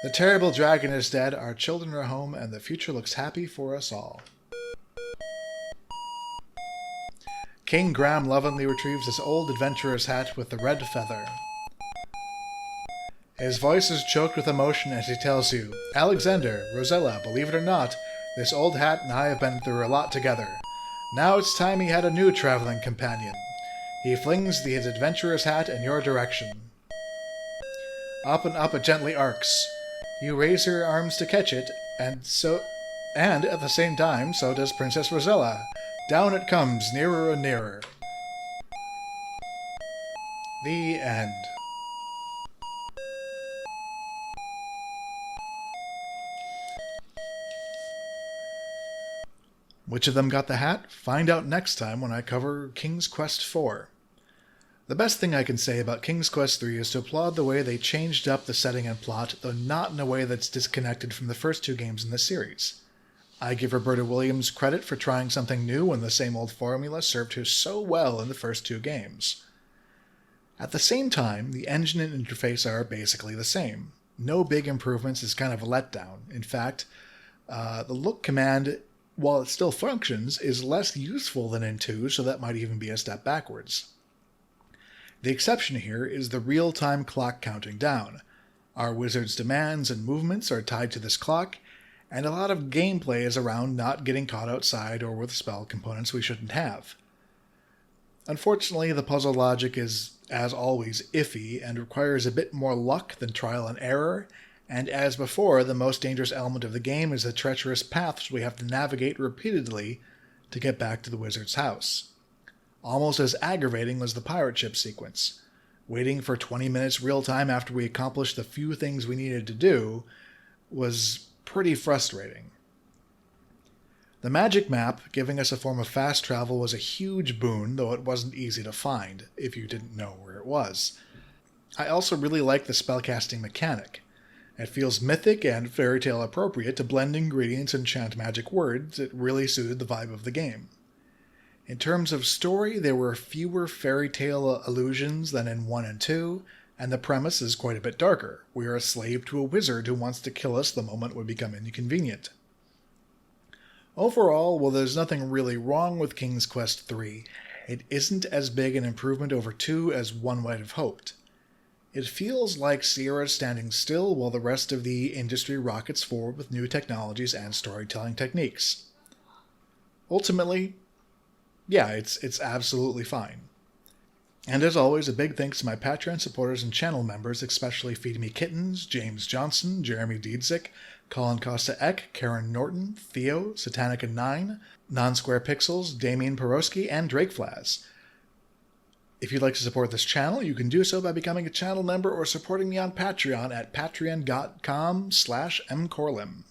The terrible dragon is dead, our children are home, and the future looks happy for us all. King Graham lovingly retrieves his old adventurer's hat with the red feather. His voice is choked with emotion as he tells you, Alexander, Rosella, believe it or not, this old hat and I have been through a lot together. Now it's time he had a new traveling companion. He flings his adventurer's hat in your direction. Up and up it gently arcs. You raise your arms to catch it, and at the same time, so does Princess Rosella. Down it comes, nearer and nearer. The end. Which of them got the hat? Find out next time when I cover King's Quest IV. The best thing I can say about King's Quest III is to applaud the way they changed up the setting and plot, though not in a way that's disconnected from the first two games in the series. I give Roberta Williams credit for trying something new when the same old formula served her so well in the first two games. At the same time, the engine and interface are basically the same. No big improvements is kind of a letdown. In fact, the look command, while it still functions, is less useful than in 2, so that might even be a step backwards. The exception here is the real-time clock counting down. Our wizard's demands and movements are tied to this clock, and a lot of gameplay is around not getting caught outside or with spell components we shouldn't have. Unfortunately, the puzzle logic is, as always, iffy and requires a bit more luck than trial and error, and as before, the most dangerous element of the game is the treacherous paths we have to navigate repeatedly to get back to the wizard's house. Almost as aggravating was the pirate ship sequence. Waiting for 20 minutes real time after we accomplished the few things we needed to do was pretty frustrating. The magic map, giving us a form of fast travel, was a huge boon, though it wasn't easy to find, if you didn't know where it was. I also really like the spellcasting mechanic. It feels mythic and fairy tale appropriate to blend ingredients and chant magic words. It really suited the vibe of the game. In terms of story, there were fewer fairy tale allusions than in 1 and 2, and the premise is quite a bit darker. We are a slave to a wizard who wants to kill us the moment we become inconvenient. Overall, while there's nothing really wrong with King's Quest III, it isn't as big an improvement over 2 as one might have hoped. It feels like Sierra's standing still while the rest of the industry rockets forward with new technologies and storytelling techniques. Ultimately, yeah, it's absolutely fine. And as always, a big thanks to my Patreon supporters and channel members, especially Feed Me Kittens, James Johnson, Jeremy Diedzik, Colin Costa Eck, Karen Norton, Theo, Satanica9, Non-Square Pixels, Damien Peroski, and Drake Flaz. If you'd like to support this channel, you can do so by becoming a channel member or supporting me on Patreon at patreon.com/mcoorlim.